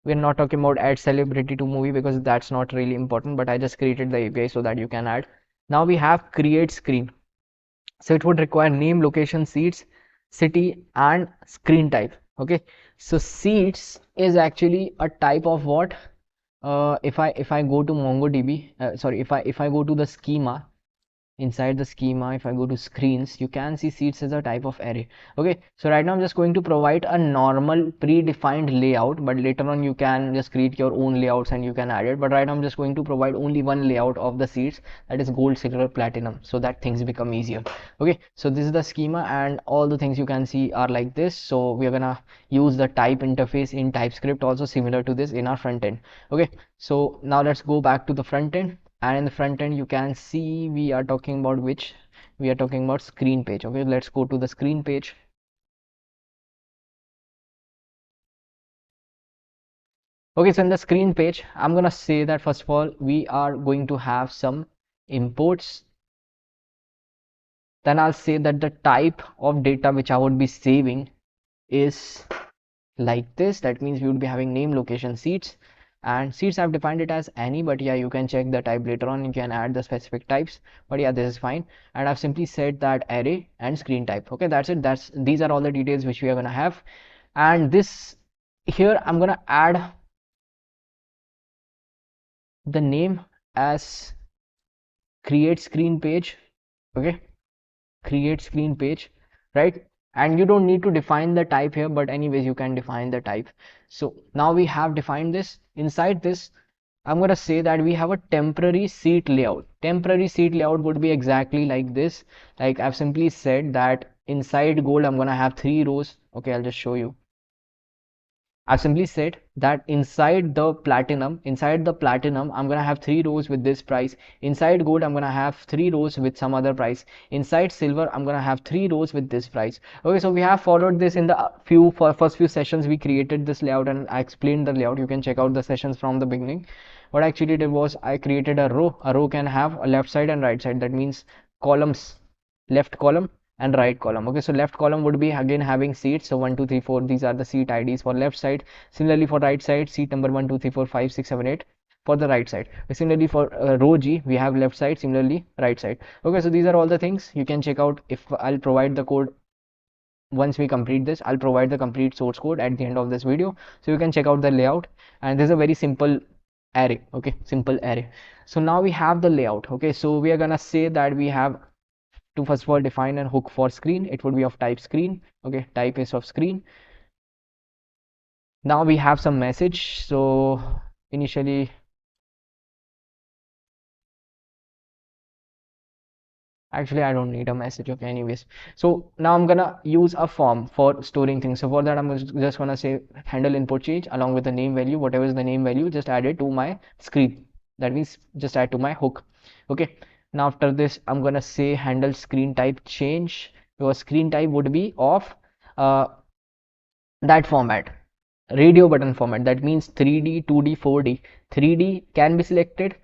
We're not talking about add celebrity to movie because that's not really important, but I just created the API so that you can add. Now we have create screen. So it would require name, location, seats, city, and screen type. Okay, so seats is actually a type of what? If I go to MongoDB, sorry, if I go to the schema, inside the schema, if I go to screens, you can see seats as a type of array. Okay, so right now I'm just going to provide a normal predefined layout, but later on you can just create your own layouts and you can add it. But right now I'm just going to provide only one layout of the seats, that is gold, silver, platinum, so that things become easier. Okay, so this is the schema and all the things you can see are like this. So we're gonna use the type interface in TypeScript also similar to this in our front end. Okay, so now let's go back to the front end, and in the front end you can see we are talking about which, we are talking about screen page. Okay, let's go to the screen page. Okay, so in the screen page I'm gonna say that first of all we are going to have some imports. Then I'll say that the type of data which I would be saving is like this. That means we would be having name, location, seats, and seats I've defined it as any, but yeah, you can check the type later on, you can add the specific types, but yeah, this is fine. And I've simply said that array and screen type. Okay, that's it. These are all the details which we are gonna have. And this here I'm gonna add the name as create screen page. Okay, create screen page, right? And you don't need to define the type here, but anyways you can define the type. So now we have defined this. Inside this I'm going to say that we have a temporary seat layout. Temporary seat layout would be exactly like this. Like I've simply said that inside gold I'm going to have 3 rows. Okay, I'll just show you. I've simply said that inside the platinum, I'm gonna have 3 rows with this price. Inside gold, I'm gonna have 3 rows with some other price. Inside silver, I'm gonna have 3 rows with this price. Okay, so we have followed this in the first few sessions. We created this layout and I explained the layout. You can check out the sessions from the beginning. What I actually did was I created a row. A row can have a left side and right side. That means columns, left column and right column. Okay, so left column would be again having seats, so 1 2 3 4, these are the seat IDs for left side. Similarly for right side, seat number 1 2 3 4 5 6 7 8 for the right side. Similarly for row G, we have left side, similarly right side. Okay, so these are all the things you can check out. If I'll provide the code once we complete this, I'll provide the complete source code at the end of this video, so you can check out the layout. And this is a very simple array. Okay, simple array. So now we have the layout. Okay, so we are gonna say that we have to first of all define a hook for screen. It would be of type screen. Okay, type is of screen. Now we have some message. So initially, actually I don't need a message. Okay, anyways, so now I'm gonna use a form for storing things. So for that, I'm just gonna say handle input change along with the name value. Whatever is the name value, just add it to my screen. That means just add to my hook. Okay, now after this, I'm gonna say handle screen type change. Your screen type would be of uh, that format, radio button format. That means 3D, 2D, 4D. 3D can be selected,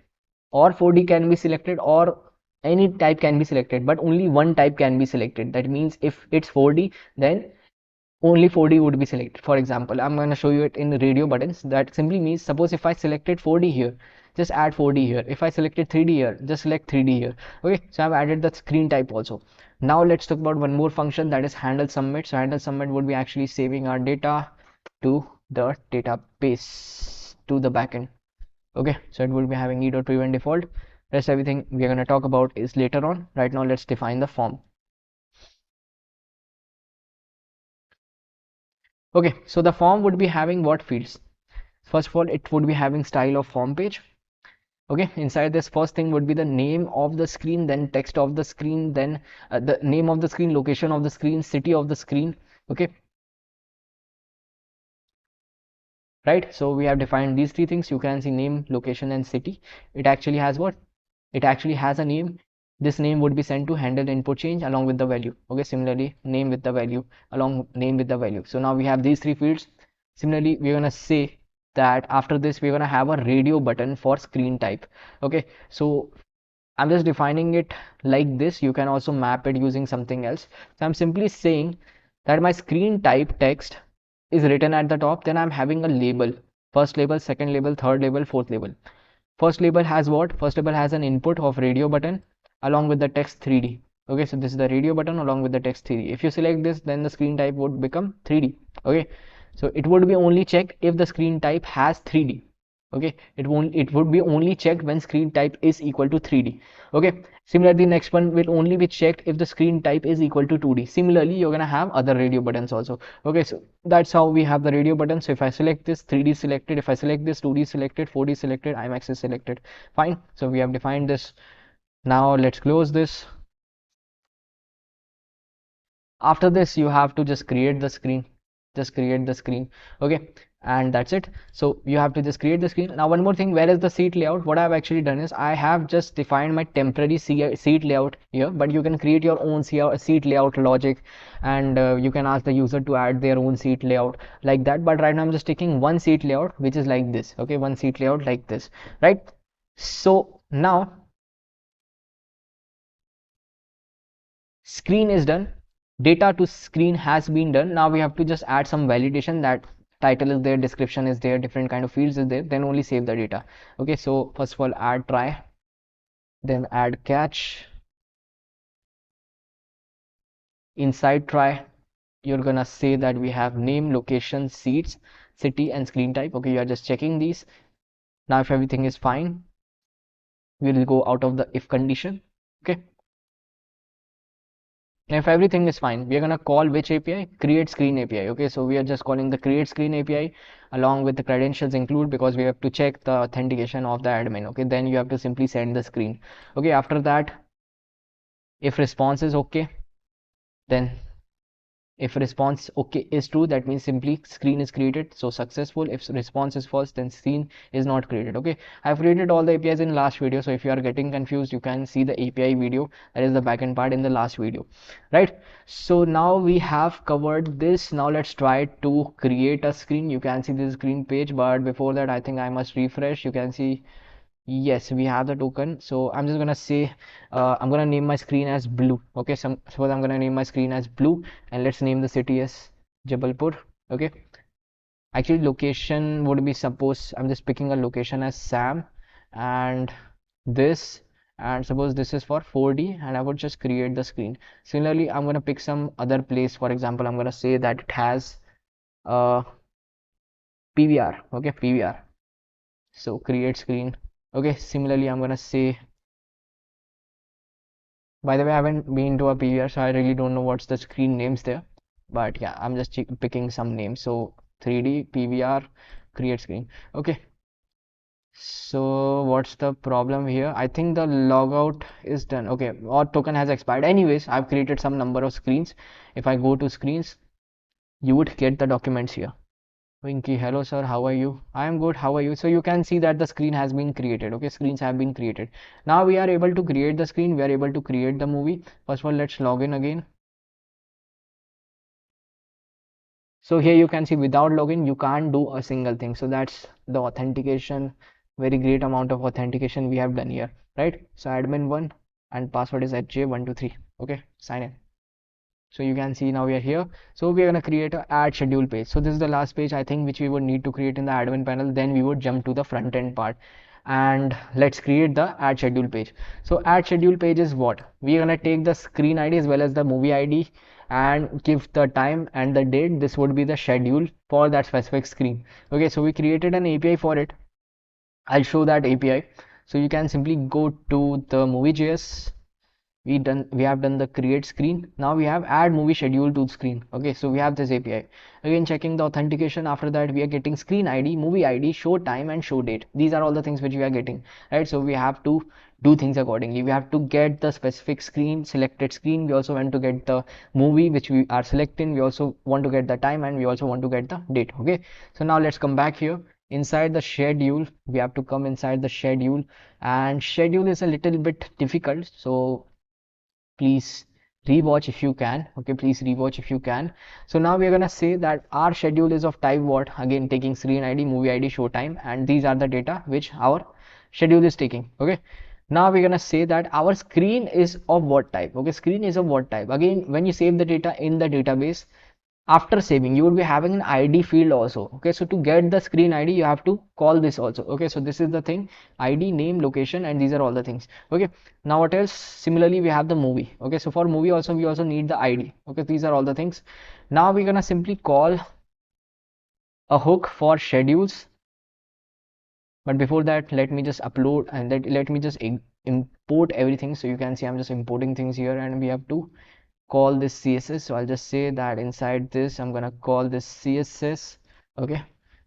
or 4D can be selected, or any type can be selected, but only one type can be selected. That means if it's 4D, then only 4D would be selected. For example, I'm going to show you it in radio buttons. That simply means, suppose if I selected 4D here, just add 4D here. If I selected 3D here, just select 3D here. Okay, so I've added the screen type also. Now let's talk about one more function, that is handle submit. So handle submit would be actually saving our data to the database, to the backend. Okay, so it will be having e.prevent default. Rest everything we are going to talk about is later on. Right now let's define the form. Okay, so the form would be having what fields? First of all, it would be having style of form page. Okay, inside this, first thing would be the name of the screen, then text of the screen, then the name of the screen, location of the screen, city of the screen. Okay, right, so we have defined these three things. You can see name, location, and city. It actually has what? It actually has a name. This name would be sent to handle input change along with the value. Okay, similarly name with the value, along name with the value. So now we have these three fields. Similarly, we're gonna say that after this we're gonna have a radio button for screen type. Okay, so I'm just defining it like this. You can also map it using something else. So I'm simply saying that my screen type text is written at the top, then I'm having a label: first label, second label, third label, fourth label. First label has what? First label has an input of radio button along with the text 3D. Okay, so this is the radio button along with the text 3D. If you select this, then the screen type would become 3D. Okay, so it would be only checked if the screen type has 3D. Okay, it would be only checked when screen type is equal to 3D. Okay, similarly next one will only be checked if the screen type is equal to 2D. Similarly, you're gonna have other radio buttons also. Okay, so that's how we have the radio button. So if I select this, 3D selected. If I select this, 2D selected, 4D selected, IMAX is selected. Fine, so we have defined this. Now let's close this. After this, you have to just create the screen. Just create the screen. Okay, and that's it. So you have to just create the screen. Now one more thing, where is the seat layout? What I've actually done is I have just defined my temporary seat layout here, but you can create your own seat layout logic, and you can ask the user to add their own seat layout like that. But right now I'm just taking one seat layout, which is like this. Okay, one seat layout like this, right? So now screen is done, data to screen has been done. Now we have to just add some validation, that title is there, description is there, different kind of fields is there, then only save the data. Okay, so first of all add try, then add catch. Inside try, you're gonna say that we have name, location, seats, city, and screen type. Okay, you are just checking these. Now if everything is fine, we will go out of the if condition. Okay, if everything is fine, we are going to call which API? Create screen API. Okay, so we are just calling the create screen API along with the credentials include, because we have to check the authentication of the admin. Okay, then you have to simply send the screen. Okay, after that, if response is okay, then if response okay is true, that means simply screen is created, so successful. If response is false, then screen is not created. Okay, I've created all the APIs in last video, so if you are getting confused, you can see the API video, that is the backend part, in the last video, right? So now we have covered this. Now let's try to create a screen. You can see this screen page, but before that I think I must refresh. You can see Yes, we have the token. So I'm just gonna say, I'm gonna name my screen as blue. Okay, suppose I'm gonna name my screen as blue, and let's name the city as Jabalpur. Okay, actually location would be, suppose I'm just picking a location as Sam, and this, and suppose this is for 4D, and I would just create the screen. Similarly, I'm gonna pick some other place. For example, I'm gonna say that it has uh PVR. Okay, PVR. So create screen. Okay, similarly, I'm gonna say, by the way, I haven't been to a PVR, so I really don't know what's the screen names there. But yeah, I'm just picking some names. So 3D, PVR, create screen. Okay, so what's the problem here? I think the logout is done. Okay, our token has expired. Anyways, I've created some number of screens. If I go to screens, you would get the documents here. Winky, hello sir, how are you? I am good, how are you? So you can see that the screen has been created. Okay, screens have been created. Now we are able to create the screen, we are able to create the movie. First of all, let's log in again. So here you can see without login, you can't do a single thing. So that's the authentication, very great amount of authentication we have done here, right? So admin1 and password is HJ123. Okay, sign in. So you can see now we are here. So we are going to create a add schedule page. So this is the last page I think which we would need to create in the admin panel. Then we would jump to the front end part, and let's create the add schedule page. So add schedule page is what? We are going to take the screen ID as well as the movie ID and give the time and the date. This would be the schedule for that specific screen. Okay, so we created an API for it. I'll show that API. So you can simply go to the movie.js. We have done the create screen. Now we have add movie schedule to the screen. Okay, so we have this API. Again, checking the authentication. After that, we are getting screen ID, movie ID, show time, and show date. These are all the things which we are getting, right? So we have to do things accordingly. We have to get the specific screen, selected screen. We also want to get the movie which we are selecting. We also want to get the time, and we also want to get the date. Okay, so now let's come back here. Inside the schedule, we have to come inside the schedule, and schedule is a little bit difficult, so please rewatch if you can. Okay, please rewatch if you can. So now we're gonna say that our schedule is of type what? Again, taking screen ID, movie ID, show time, and these are the data which our schedule is taking. Okay, now we're gonna say that our screen is of what type? Okay, screen is of what type? Again, when you save the data in the database, after saving you would be having an ID field also. Okay, so to get the screen ID you have to call this also. Okay, so this is the thing: ID, name, location, and these are all the things. Okay, now what else? Similarly, we have the movie. Okay, so for movie also we also need the ID. Okay, these are all the things. Now we're gonna simply call a hook for schedules, but before that let me just upload, and let me just import everything. So you can see I'm just importing things here, and we have to call this CSS. So I'll just say that inside this I'm gonna call this CSS. Okay,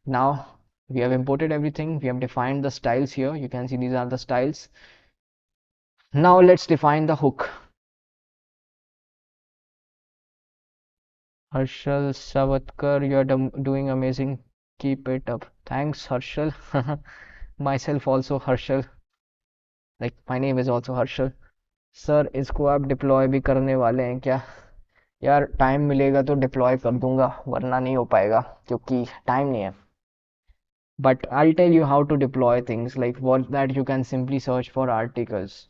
now we have imported everything, we have defined the styles here. You can see these are the styles. Now let's define the hook. Harshal Savatkar, you're doing amazing, keep it up. Thanks Harshal. Myself also Harshal, like my name is also Harshal. Sir इसको आप deploy भी करने वाले हैं क्या? यार time मिलेगा तो डिप्लॉय कर दूंगा, वरना नहीं हो पाएगा क्योंकि टाइम नहीं है. But I'll tell you how to deploy things, like what that you can simply search for articles.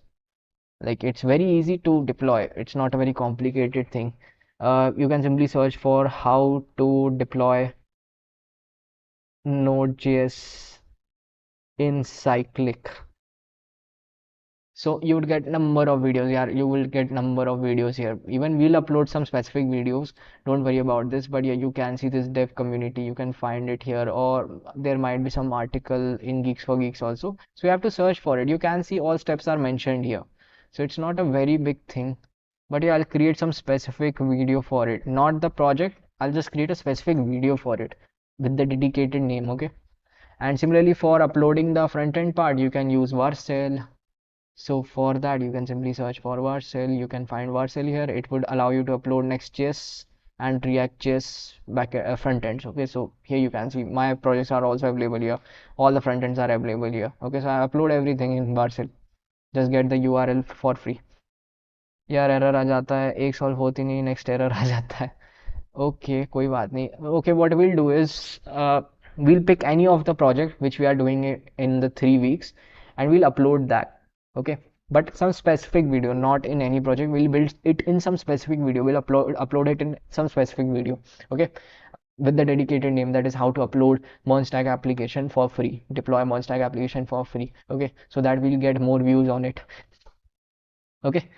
Like it's very easy to deploy. It's not a very complicated thing. You can simply search for how to deploy Node.js in cyclic. So you would get number of videos. Yeah, you will get number of videos here. Even we'll upload some specific videos, don't worry about this. But yeah, you can see this dev community, you can find it here, or there might be some article in Geeks for Geeks also. So you have to search for it. You can see all steps are mentioned here, so it's not a very big thing. But yeah, I'll create some specific video for it, not the project. I'll just create a specific video for it with the dedicated name. Okay, and similarly for uploading the front end part, you can use Vercel. So for that you can simply search for Vercel. You can find Vercel here. It would allow you to upload Next.js and React.js back front ends. Okay, so here you can see my projects are also available here. All the front ends are available here. Okay, so I upload everything in Vercel. Just get the URL for free. यार error आ जाता है, एक solve होती नहीं, next error आ जाता है. Okay, कोई बात नहीं. Okay, what we'll do is we'll pick any of the project which we are doing it in the 3 weeks, and we'll upload that. Okay, but some specific video, not in any project. We'll build it in some specific video. We'll upload it in some specific video. Okay, with the dedicated name, that is how to upload MERN stack application for free, deploy MERN stack application for free. Okay, so that we'll get more views on it. Okay,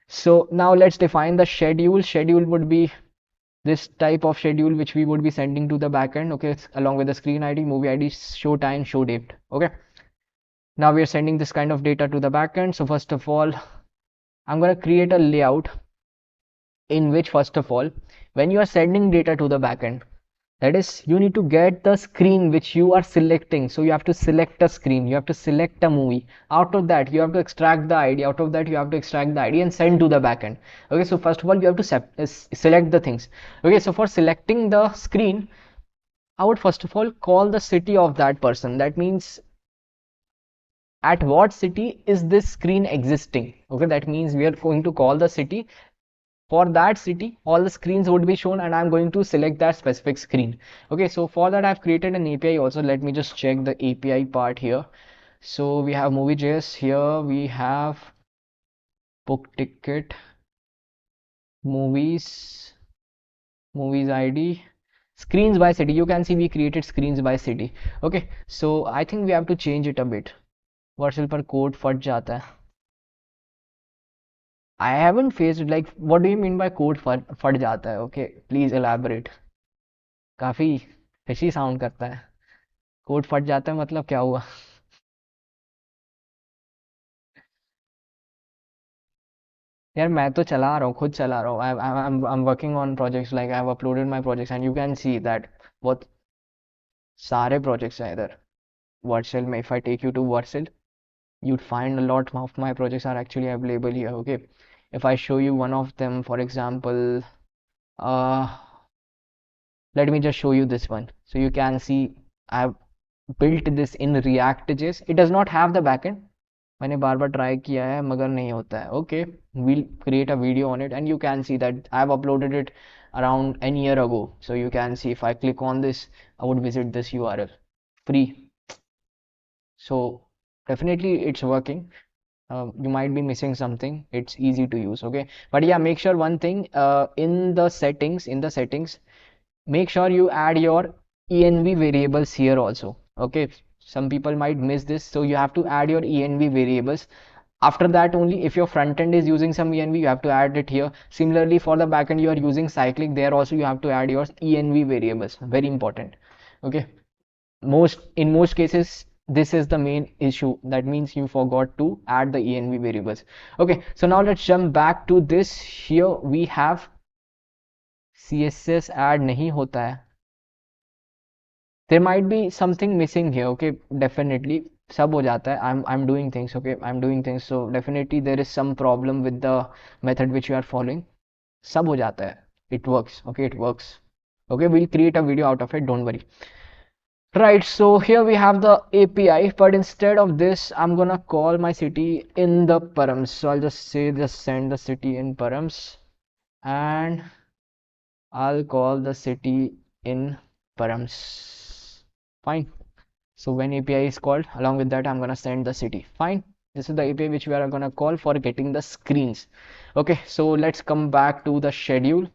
so now let's define the schedule. Schedule would be this type of schedule which we would be sending to the backend. Okay, along with the screen ID, movie ID, show time, show date. Okay, now we are sending this kind of data to the backend. So first of all, I'm going to create a layout in which, first of all, when you are sending data to the backend, that is, you need to get the screen which you are selecting. So you have to select a screen, you have to select a movie. Out of that, you have to extract the ID. Out of that, you have to extract the ID and send to the backend. Okay, so first of all, you have to select the things. Okay, so for selecting the screen, I would first of all call the city of that person. That means at what city is this screen existing. Okay, that means we are going to call the city. For that city, all the screens would be shown, and I'm going to select that specific screen. Okay, so for that I've created an API also. Let me just check the API part here. So we have movie.js here, we have book ticket, movies ID, screens by city. You can see we created screens by city. Okay, so I think we have to change it a bit. Virtual पर code फट जाता है. I haven't faced it. Like, what do you mean by code फट जाता है? Okay, please elaborate. काफी fishy sound करता है. कोड फट जाता है मतलब क्या हुआ? यार मैं तो चला रहा हूँ, खुद चला रहा हूँ. I'm working on projects. Like, I've uploaded my projects and you can see that बहुत सारे projects हैं इधर. Virtual में, if I take you to Virtual, you'd find a lot of my projects are actually available here. Okay, if I show you one of them, for example, let me just show you this one. So you can see I've built this in React.js. It does not have the backend. मैंने बार बार try किया है मगर नहीं होता है. Okay, we'll create a video on it and you can see that I've uploaded it around an year ago. So you can see if I click on this, I would visit this URL free. So definitely it's working. You might be missing something. It's easy to use. Okay, but yeah, make sure one thing, in the settings, make sure you add your env variables here also. Okay, some people might miss this, so you have to add your env variables. After that only, if your front end is using some env, you have to add it here. Similarly, for the backend, you are using cyclic, there also you have to add your env variables. Very important. Okay, in most cases this is the main issue. That means you forgot to add the env variables. Okay, so now let's jump back to this. Here we have css add nahi hota hai. There might be something missing here. Okay, definitely sab ho jata hai. I'm doing things. Okay, I'm doing things, so definitely there is some problem with the method which you are following. Sab ho jata hai. It works. Okay, it works. Okay, we'll create a video out of it, don't worry. Right, so here we have the API, but instead of this, I'm gonna call my city in the params. So I'll just say, just send the city in params, and I'll call the city in params. Fine. So when API is called, along with that, I'm gonna send the city. Fine. This is the API which we are gonna call for getting the screens. Okay, so let's come back to the schedule.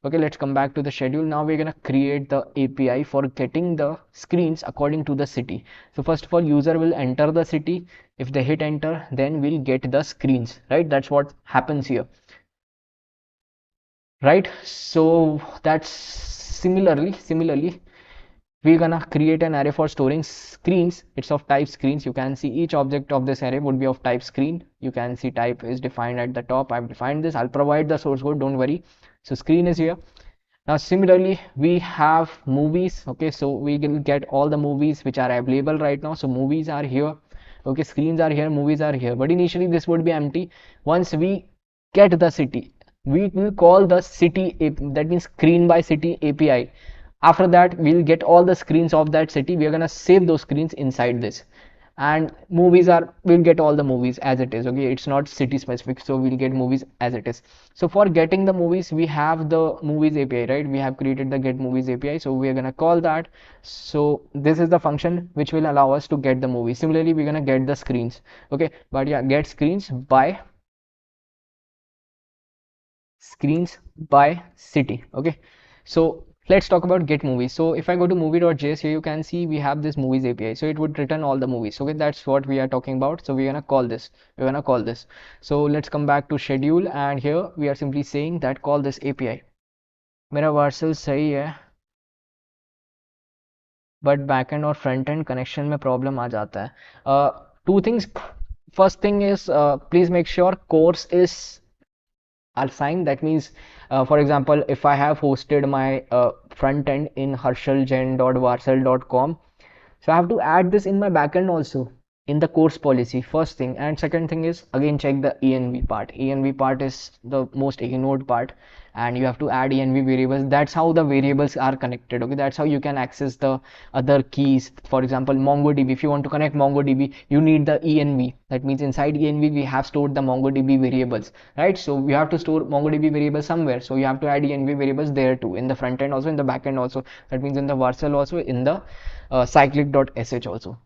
Okay, let's come back to the schedule. Now we're gonna create the API for getting the screens according to the city. So first of all, user will enter the city. If they hit enter, then we'll get the screens, right? That's what happens here, right? So that's similarly we're gonna create an array for storing screens. It's of type screens. You can see each object of this array would be of type screen. You can see type is defined at the top. I've defined this. I'll provide the source code, don't worry. So screen is here. Now similarly we have movies. Okay, so we will get all the movies which are available right now. So movies are here. Okay, screens are here, movies are here, but initially this would be empty. Once we get the city, we will call the city, that means screen by city API. After that we'll get all the screens of that city. We are gonna save those screens inside this. and movies are, we'll get all the movies as it is. Okay, it's not city specific, so we'll get movies as it is. So for getting the movies, we have the movies API, right? We have created the get movies API, so we're gonna call that. So this is the function which will allow us to get the movie. Similarly, we're gonna get the screens. Okay, but yeah, get screens by city. Okay, so let's talk about get movies. So if I go to movie.js, here you can see we have this movies API, so it would return all the movies. Okay, that's what we are talking about. So we're gonna call this. So let's come back to schedule, and here we are simply saying that call this API. मेरा वार्सल सही है, but backend और front end connection में problem आ जाता है. Two things. First thing is, please make sure course is assigned. That means, for example, if I have hosted my front end in harshaljain.varsal.com, so I have to add this in my backend also in the course policy, first thing. And second thing is, again, check the env part. Env part is the most ignored part, and you have to add env variables. That's how the variables are connected. Okay, that's how you can access the other keys. For example, mongodb, if you want to connect mongodb, you need the env. That means inside env we have stored the mongodb variables, right? So we have to store mongodb variables somewhere, so you have to add env variables there too, in the front end also, in the back end also. That means in the varsal also, in the cyclic.sh also.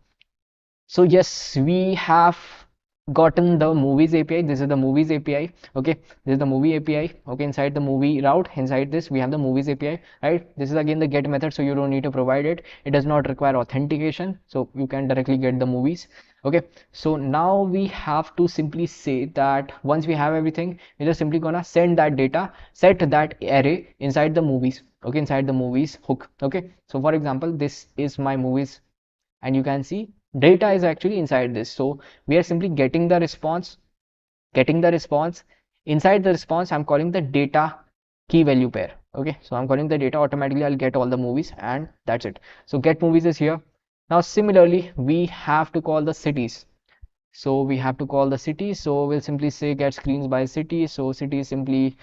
So yes, we have gotten the movies API. This is the movies API. Okay, this is the movie API. Okay, inside the movie route, inside this we have the movies API, right? This is again the get method, so you don't need to provide it. It does not require authentication, so you can directly get the movies. Okay, so now we have to simply say that once we have everything, we're just simply gonna send that data, set that array inside the movies. Okay, inside the movies hook. Okay, so for example, this is my movies, and you can see data is actually inside this. So we are simply getting the response, inside the response I'm calling the data key value pair. Okay, so I'm calling the data, automatically I'll get all the movies, and that's it. So get movies is here. Now similarly we have to call the cities. So we have to call the city, so we'll simply say get screens by city. So city is simply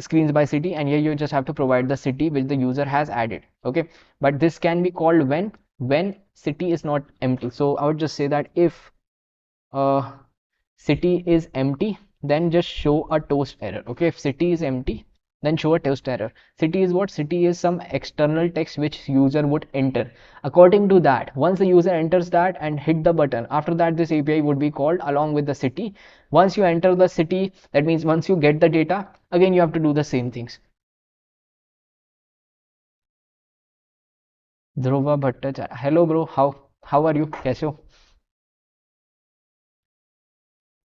screens by city, and here you just have to provide the city which the user has added. Okay, but this can be called when city is not empty. So I would just say that if uh, city is empty, then just show a toast error. Okay, if city is empty, then show a toast error. City is what? City is some external text which user would enter. According to that, once the user enters that and hit the button, after that this API would be called along with the city. Once you enter the city, that means once you get the data, again you have to do the same things. Dhruva Bhattacharya, hello bro, how are you? कैसे हो?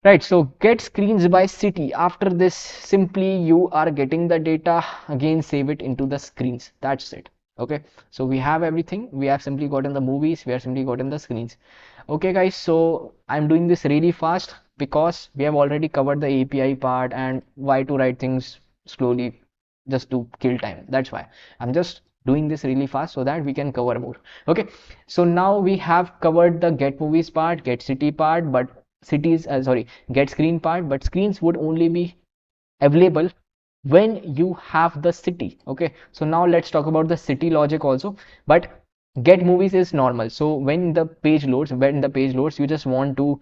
Right, so get screens by city. After this, simply you are getting the data, again save it into the screens. That's it. Okay, so we have everything. We have simply gotten the movies, we have simply gotten the screens. Okay guys, so I'm doing this really fast because we have already covered the API part and why to write things slowly just to kill time. That's why I'm just doing this really fast so that we can cover more. Okay, so now we have covered the get movies part, get city part, but cities sorry, get screen part, but screens would only be available when you have the city. Okay, so now let's talk about the city logic also. But get movies is normal, so when the page loads, you just want to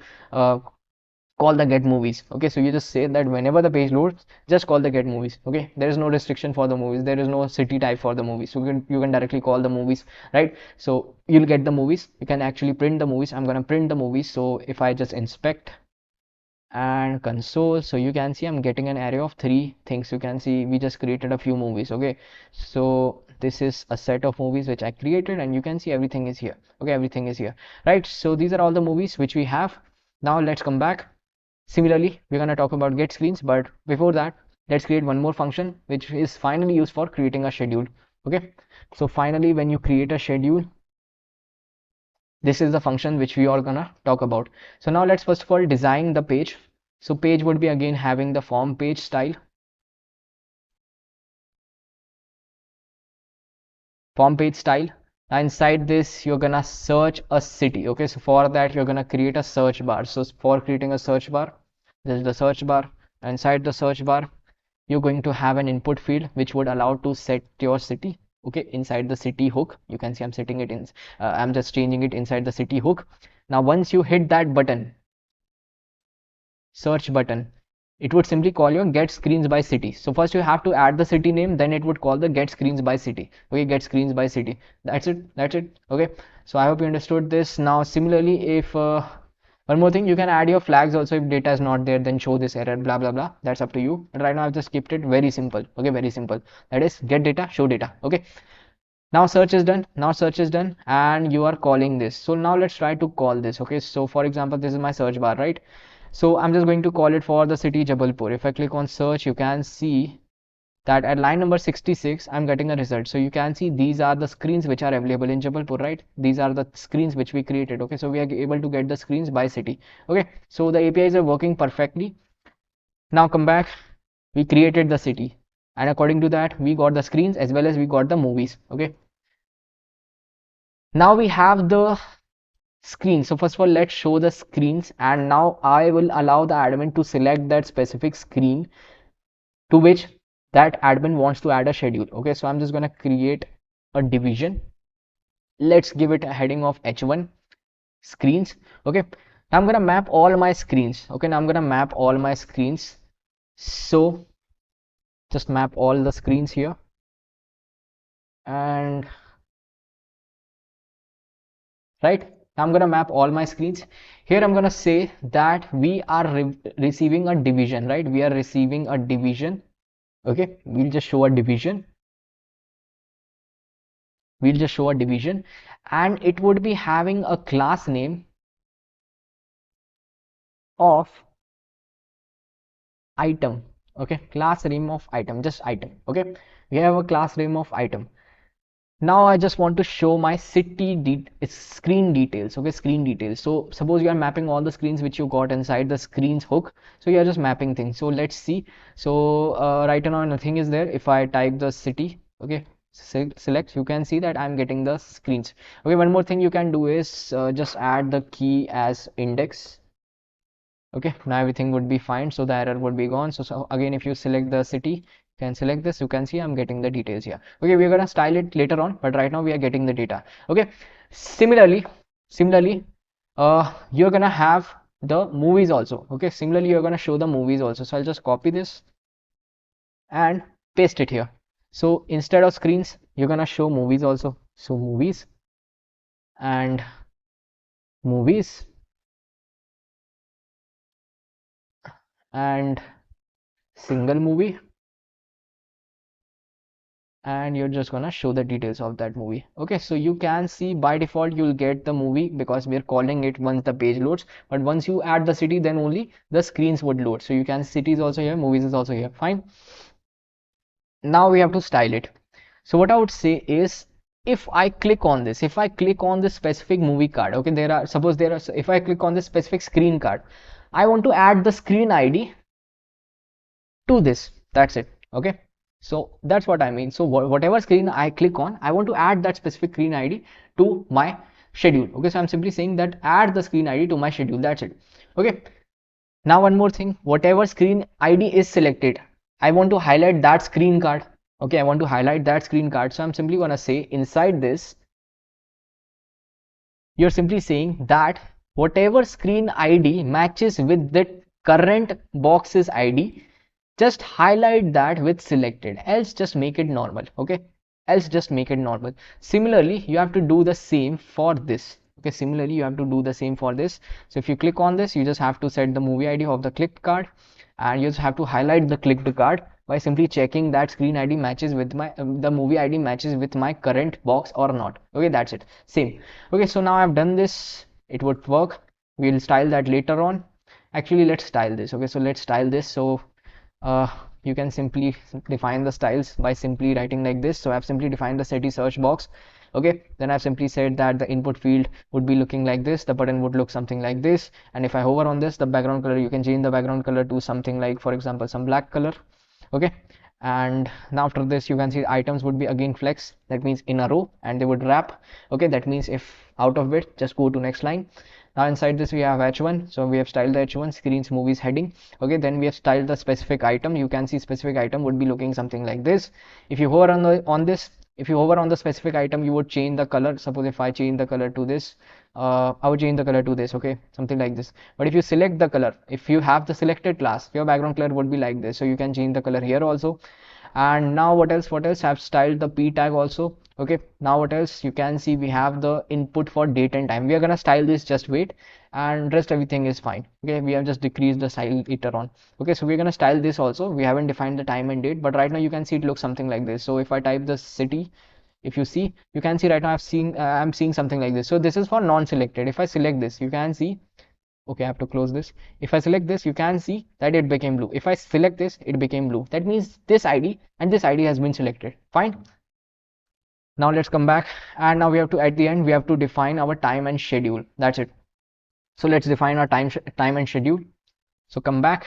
call the get movies. Okay, so you just say that whenever the page loads, just call the get movies. Okay, there is no restriction for the movies, there is no city type for the movies, so you can directly call the movies, right? So you'll get the movies, you can actually print the movies. I'm gonna print the movies, so if I just inspect and console, so you can see I'm getting an array of 3 things. You can see we just created a few movies. Okay, so this is a set of movies which I created, and you can see everything is here. Okay, everything is here, right? So these are all the movies which we have. Now let's come back. Similarly, we're going to talk about get screens, but before that, let's create one more function which is finally used for creating a schedule. Okay, so finally when you create a schedule, this is the function which we are gonna talk about. So now let's first of all design the page. So page would be again having the form page style, inside this you're gonna search a city. Okay, so for that you're gonna create a search bar. So for creating a search bar, this is the search bar. Inside the search bar you're going to have an input field which would allow to set your city. okay, inside the city hook. You can see I'm setting it in, I'm just changing it inside the city hook. Now once you hit that button, search button, it would simply call your get screens by city. So first you have to add the city name, then it would call the get screens by city. Okay, get screens by city. That's it. That's it. Okay. So I hope you understood this. Now similarly, if one more thing, you can add your flags also. If data is not there, then show this error, blah blah blah. That's up to you. But right now I've just kept it very simple. Okay, very simple. That is get data, show data. Okay. Now search is done. Now search is done, and you are calling this. So now let's try to call this. Okay. So for example, this is my search bar, right? So I'm just going to call it for the city Jabalpur. If I click on search, you can see that at line number 66 I'm getting a result. So you can see these are the screens which are available in Jabalpur, right? These are the screens which we created. Okay, so we are able to get the screens by city. Okay, so the APIs are working perfectly. Now come back, we created the city, and according to that we got the screens as well as we got the movies. Okay, now we have the screen. So first of all, let's show the screens, and now I will allow the admin to select that specific screen to which that admin wants to add a schedule. Okay, so I'm just going to create a division. Let's give it a heading of h1 screens. Okay, now I'm going to map all my screens. Okay, now I'm going to map all my screens. So just map all the screens here, and right now I'm going to map all my screens here. I'm going to say that we are receiving a division, right? We are receiving a division. Okay, we'll just show a division. We'll just show a division, and it would be having a class name of item. Okay, class name of item, just item. Okay, we have a class name of item. Now I just want to show my city screen details. Okay, screen details. So suppose you are mapping all the screens which you got inside the screens hook. So you are just mapping things. So let's see. So right now nothing is there. If I type the city, okay, select, you can see that I'm getting the screens. Okay, one more thing you can do is just add the key as index. Okay, now everything would be fine, so the error would be gone. So again, if you select the city, you can select this, you can see I'm getting the details here. Okay, we're gonna style it later on, but right now we are getting the data. Okay, similarly you're gonna have the movies also. Okay, similarly you're gonna show the movies also. So I'll just copy this and paste it here. So instead of screens, you're gonna show movies also. So movies and movies and single movie, and you're just gonna show the details of that movie. Okay, so you can see by default you'll get the movie because we're calling it once the page loads, but once you add the city, then only the screens would load. So you can see cities also here, movies is also here. Fine, now we have to style it. So what I would say is, if I click on this, if I click on this specific movie card, okay, if I click on this specific screen card, I want to add the screen ID to this. That's it. Okay, so that's what I mean. So whatever screen I click on, I want to add that specific screen ID to my schedule. Okay, so I'm simply saying that add the screen ID to my schedule. That's it. Okay, now one more thing, whatever screen ID is selected, I want to highlight that screen card. Okay, I want to highlight that screen card. So I'm simply gonna say inside this, you're simply saying that whatever screen ID matches with the current box's ID, just highlight that with selected, else just make it normal. Okay, else just make it normal. Similarly, you have to do the same for this. Okay, similarly you have to do the same for this. So if you click on this, you just have to set the movie ID of the clicked card, and you just have to highlight the clicked card by simply checking that screen ID matches with my the movie ID matches with my current box or not. Okay, that's it, same. Okay, so now I've done this, it would work. We'll style that later on. Actually, let's style this. Okay, so let's style this. So you can simply define the styles by simply writing like this. So I've simply defined the city search box. Okay, then I've simply said that the input field would be looking like this, the button would look something like this, and if I hover on this, the background color, you can change the background color to something like, for example, some black color. Okay, and now after this, you can see items would be again flex, that means in a row, and they would wrap. Okay, that means if out of it, just go to next line. Now inside this we have h1, so we have styled the h1 screens movies heading. Okay, then we have styled the specific item. You can see specific item would be looking something like this. If you hover on this, If you hover on the specific item, you would change the color. Suppose if I change the color to this, I would change the color to this, okay, something like this. But if you select the color, if you have the selected class, your background color would be like this. So you can change the color here also. And now what else I've styled the p tag also. Okay, now what else you can see, we have the input for date and time. We are gonna style this, just wait, and rest everything is fine. Okay, we have just decreased the style later on. Okay, so we're gonna style this also. We haven't defined the time and date, but right now you can see it looks something like this. So if I type the city, if you see, you can see right now I'm seeing something like this. So this is for non-selected. If I select this, you can see, okay, I have to close this. If I select this, you can see that it became blue. If I select this, it became blue. That means this ID and this ID has been selected. Fine. Now let's come back, and now we have to, at the end, we have to define our time and schedule. That's it. So let's define our time and schedule. So come back.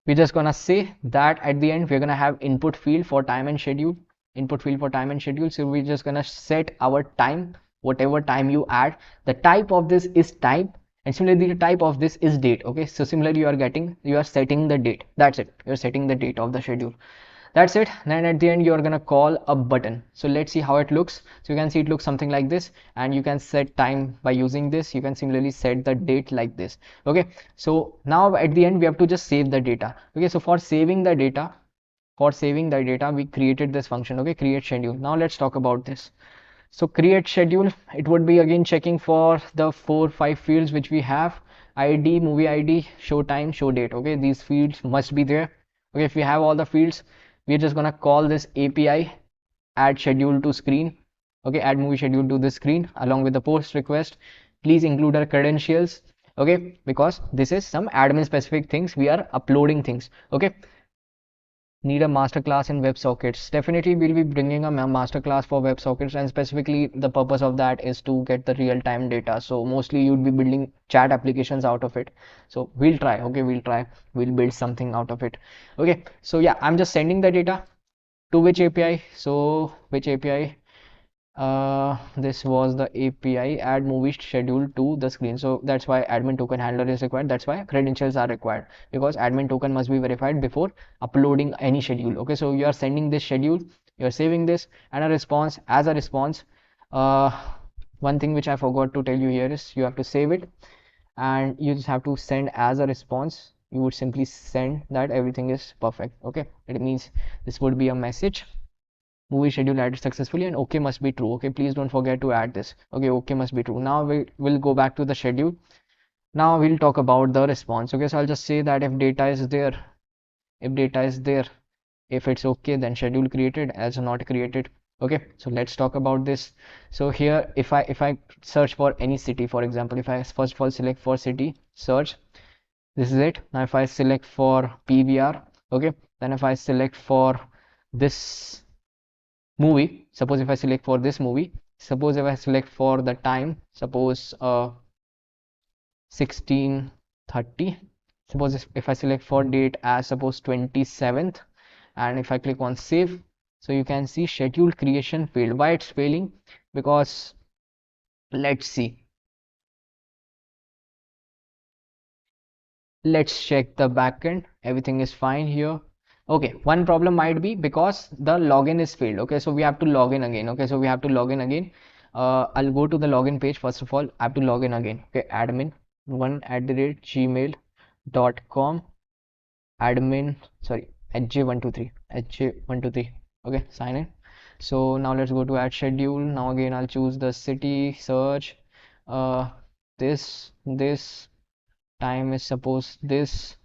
We're just gonna say that at the end we're gonna have input field for time and schedule. Input field for time and schedule. So we're just gonna set our time, whatever time you add. The type of this is time, and similarly the type of this is date. Okay, so similarly you are setting the date. That's it. You're setting the date of the schedule. That's it. Then at the end you're gonna call a button. So let's see how it looks. So you can see it looks something like this, and you can set time by using this. You can similarly set the date like this. Okay, so now at the end we have to just save the data. Okay, so for saving the data, we created this function. Okay, create schedule. Now let's talk about this. So create schedule, it would be again checking for the 4-5 fields which we have: id, movie id, show time, show date. Okay, these fields must be there. Okay, if we have all the fields, we're just gonna call this API add schedule to screen. Okay, add movie schedule to the screen along with the post request. Please include our credentials. Okay, because this is some admin specific things, we are uploading things. Okay, need a master class in WebSockets. Definitely we'll be bringing a master class for WebSockets, and specifically the purpose of that is to get the real-time data. So mostly you'd be building chat applications out of it. So we'll try. Okay, we'll build something out of it. Okay, so yeah, I'm just sending the data to which API. So which API? This was the API add movie schedule to the screen. So that's why admin token handler is required. That's why credentials are required, because admin token must be verified before uploading any schedule. Okay, so you are sending this schedule, you're saving this, and a response. As a response, one thing which I forgot to tell you here is you have to save it, and you just have to send as a response. You would simply send that everything is perfect. Okay, it means this would be a message: movie schedule added successfully, and okay must be true. Okay, please don't forget to add this. Okay, okay must be true. Now we'll go back to the schedule. Now we'll talk about the response. Okay, so I'll just say that if data is there, if it's okay, then schedule created, as not created. Okay, so let's talk about this. So here, if I search for any city, for example, if I first of all select for city, search, this is it. Now if I select for PVR, okay, then if I select for this movie, suppose if I select for this movie, suppose if I select for the time, suppose 16:30, suppose if I select for date as suppose 27th, and if I click on save, so you can see schedule creation failed. Why it's failing? Because let's see, let's check the backend. Everything is fine here. Okay, one problem might be because the login is failed. Okay, so we have to log in again. Okay, so we have to log in again. I'll go to the login page. First of all, I have to log in again. Okay, admin1@gmail.com, admin, sorry, hj123, hj123. Okay, sign in. So now let's go to add schedule. Now again I'll choose the city, search, this time is suppose this,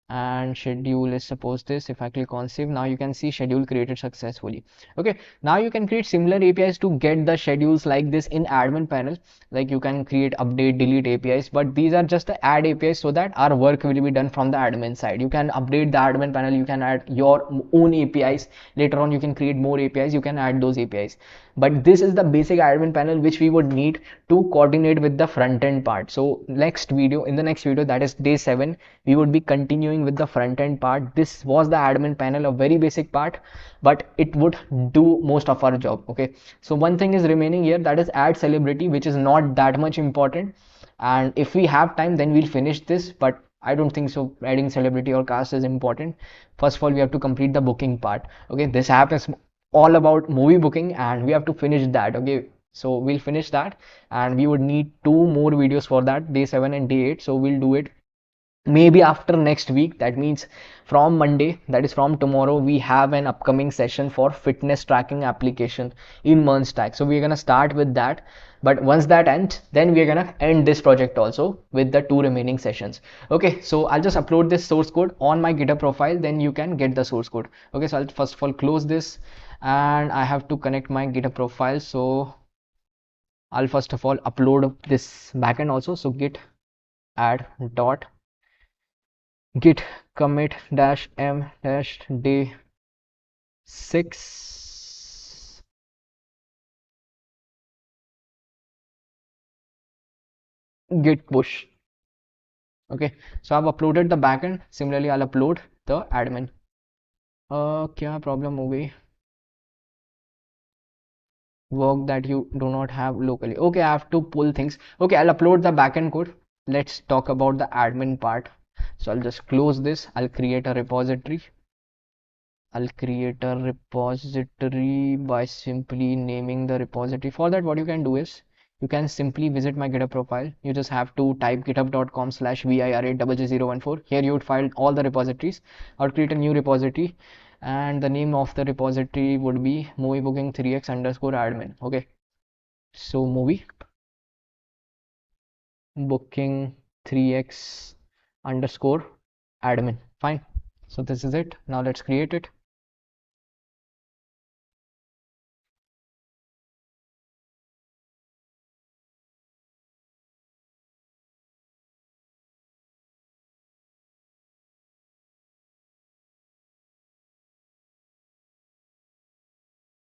and schedule is suppose this. If I click on save, now you can see schedule created successfully. Okay, now you can create similar APIs to get the schedules like this in admin panel. Like you can create update, delete APIs, but these are just the add APIs so that our work will be done from the admin side. You can update the admin panel, you can add your own APIs. Later on you can create more APIs, you can add those APIs, but this is the basic admin panel which we would need to coordinate with the front end part. So in the next video, that is day 7, we would be continuing with the front end part. This was the admin panel, a very basic part, but it would do most of our job. Okay, so one thing is remaining here, that is add celebrity, which is not that much important, and if we have time then we'll finish this, but I don't think so adding celebrity or cast is important. First of all, we have to complete the booking part. Okay, this app is all about movie booking and we have to finish that. Okay, so we'll finish that and we would need two more videos for that, day 7 and day 8. So we'll do it maybe after next week. That means from Monday, that is from tomorrow, we have an upcoming session for fitness tracking application in MERN stack. So we're gonna start with that, but once that ends, then we're gonna end this project also with the two remaining sessions. Okay, so I'll just upload this source code on my GitHub profile, then you can get the source code. Okay, so I'll first of all close this and I have to connect my GitHub profile. So I'll first of all upload this backend also. So git add dot git commit dash m dash day 6 git push. Okay, so I've uploaded the backend. Similarly, I'll upload the admin. क्या problem हो गई? Work that you do not have locally. Okay, I have to pull things. Okay, I'll upload the backend code. Let's talk about the admin part. So I'll just close this. I'll create a repository. I'll create a repository by simply naming the repository. For that, what you can do is you can simply visit my GitHub profile. You just have to type github.com/vir80014. Here you would find all the repositories. I'll create a new repository and the name of the repository would be movie booking 3x underscore admin. Okay, so movie booking 3x underscore admin. Fine. So this is it. Now let's create it.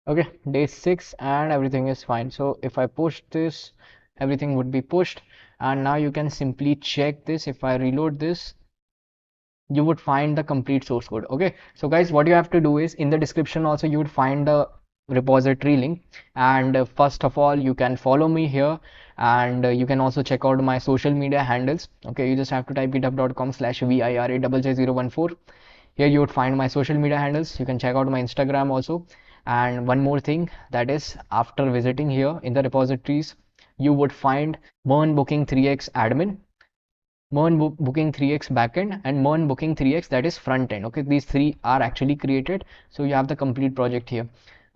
Okay, day 6 and everything is fine. So if I push this, everything would be pushed, and now you can simply check this. If I reload this, you would find the complete source code. Okay, so guys, what you have to do is in the description also you would find the repository link, and first of all you can follow me here, and you can also check out my social media handles. Okay, you just have to type github.com/vir80014. Here you would find my social media handles. You can check out my Instagram also. And one more thing, that is after visiting here in the repositories, you would find MERN booking 3x admin, MERN booking 3x backend, and MERN booking 3x, that is front end. Okay, these three are actually created. So you have the complete project here.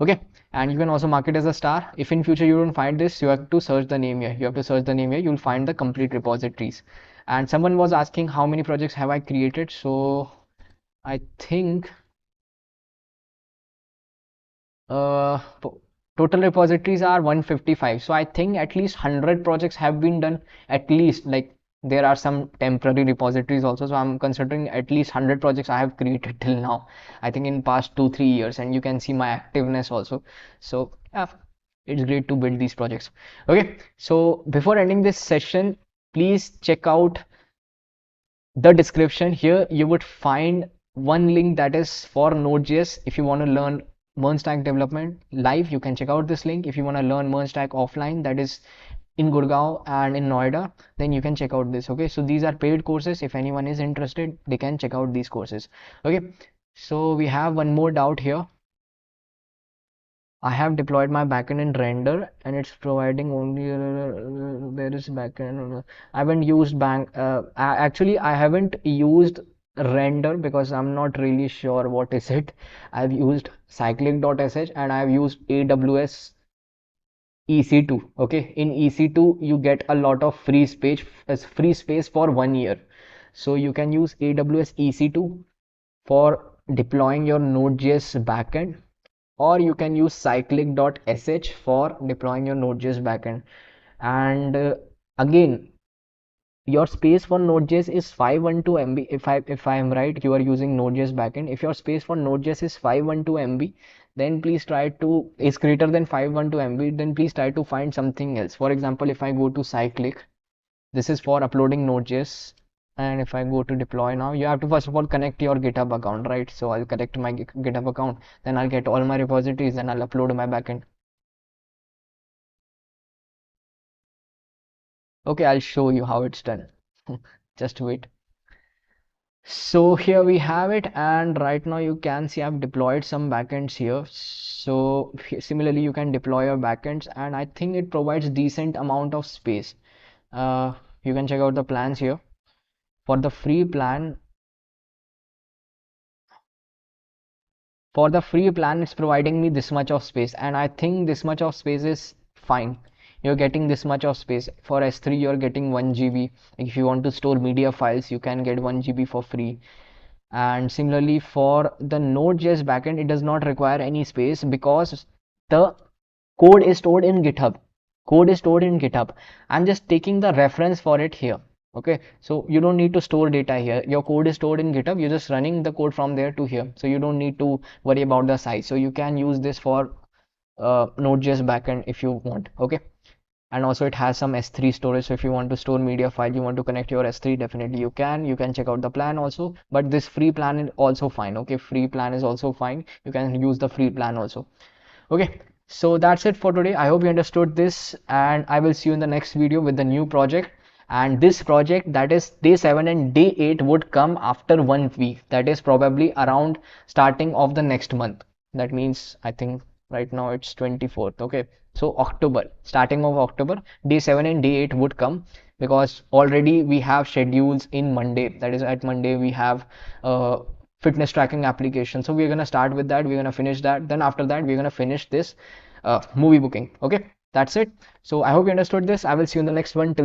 Okay, and you can also mark it as a star. If in future you don't find this, you have to search the name here. You have to search the name here. You'll find the complete repositories. And someone was asking how many projects have I created. So I think uh, total repositories are 155. So I think at least 100 projects have been done. At least, like, there are some temporary repositories also. So I'm considering at least 100 projects I have created till now. I think in past 2-3 years, and you can see my activeness also. So yeah, it's great to build these projects. Okay, so before ending this session, please check out the description. Here you would find one link that is for Node.js. If you want to learn MERN stack development live, you can check out this link. If you want to learn MERN stack offline, that is in Gurgaon and in Noida, then you can check out this. Okay, so these are paid courses. If anyone is interested, they can check out these courses. Okay, so we have one more doubt here. I have deployed my backend in render and it's providing only there is backend. I haven't used actually I haven't used render because I'm not really sure what is it. I've used cyclic.sh and I've used AWS EC2. Okay, in EC2 you get a lot of free space for 1 year. So you can use AWS EC2 for deploying your Node.js backend, or you can use cyclic.sh for deploying your Node.js backend. And again, your space for Node.js is 512 MB. If I am right, you are using Node.js backend. If your space for Node.js is 512 MB, then please try to is greater than 512 MB, then please try to find something else. For example, if I go to cyclic, this is for uploading Node.js, and if I go to deploy now, you have to first of all connect your GitHub account, right? So I'll connect my GitHub account, then I'll get all my repositories, and I'll upload my backend. Okay, I'll show you how it's done. Just wait. So here we have it, and right now you can see I've deployed some backends here. So similarly, you can deploy your backends, and I think it provides decent amount of space. Uh, you can check out the plans here. For the free plan, it's providing me this much of space, and I think this much of space is fine. You're getting this much of space. For S3, you're getting 1 GB. If you want to store media files, you can get 1 GB for free. And similarly for the Node.js backend, it does not require any space because the code is stored in GitHub. I'm just taking the reference for it here. Okay, so you don't need to store data here. Your code is stored in GitHub. You're just running the code from there to here, so you don't need to worry about the size. So you can use this for Node.js backend if you want. Okay, and also it has some S3 storage, so if you want to store media file, you want to connect your S3, definitely you can check out the plan also. But this free plan is also fine. Okay, free plan is also fine. You can use the free plan also. Okay, so that's it for today. I hope you understood this, and I will see you in the next video with the new project. And this project, that is day 7 and day 8, would come after 1 week. That is probably around starting of the next month. That means I think right now it's 24th. Okay, so October, starting of October, day 7 and day 8 would come, because already we have schedules in Monday. That is, at Monday we have fitness tracking application. So we're gonna start with that. We're gonna finish that. Then after that, we're gonna finish this movie booking. Okay, that's it. So I hope you understood this. I will see you in the next one. Till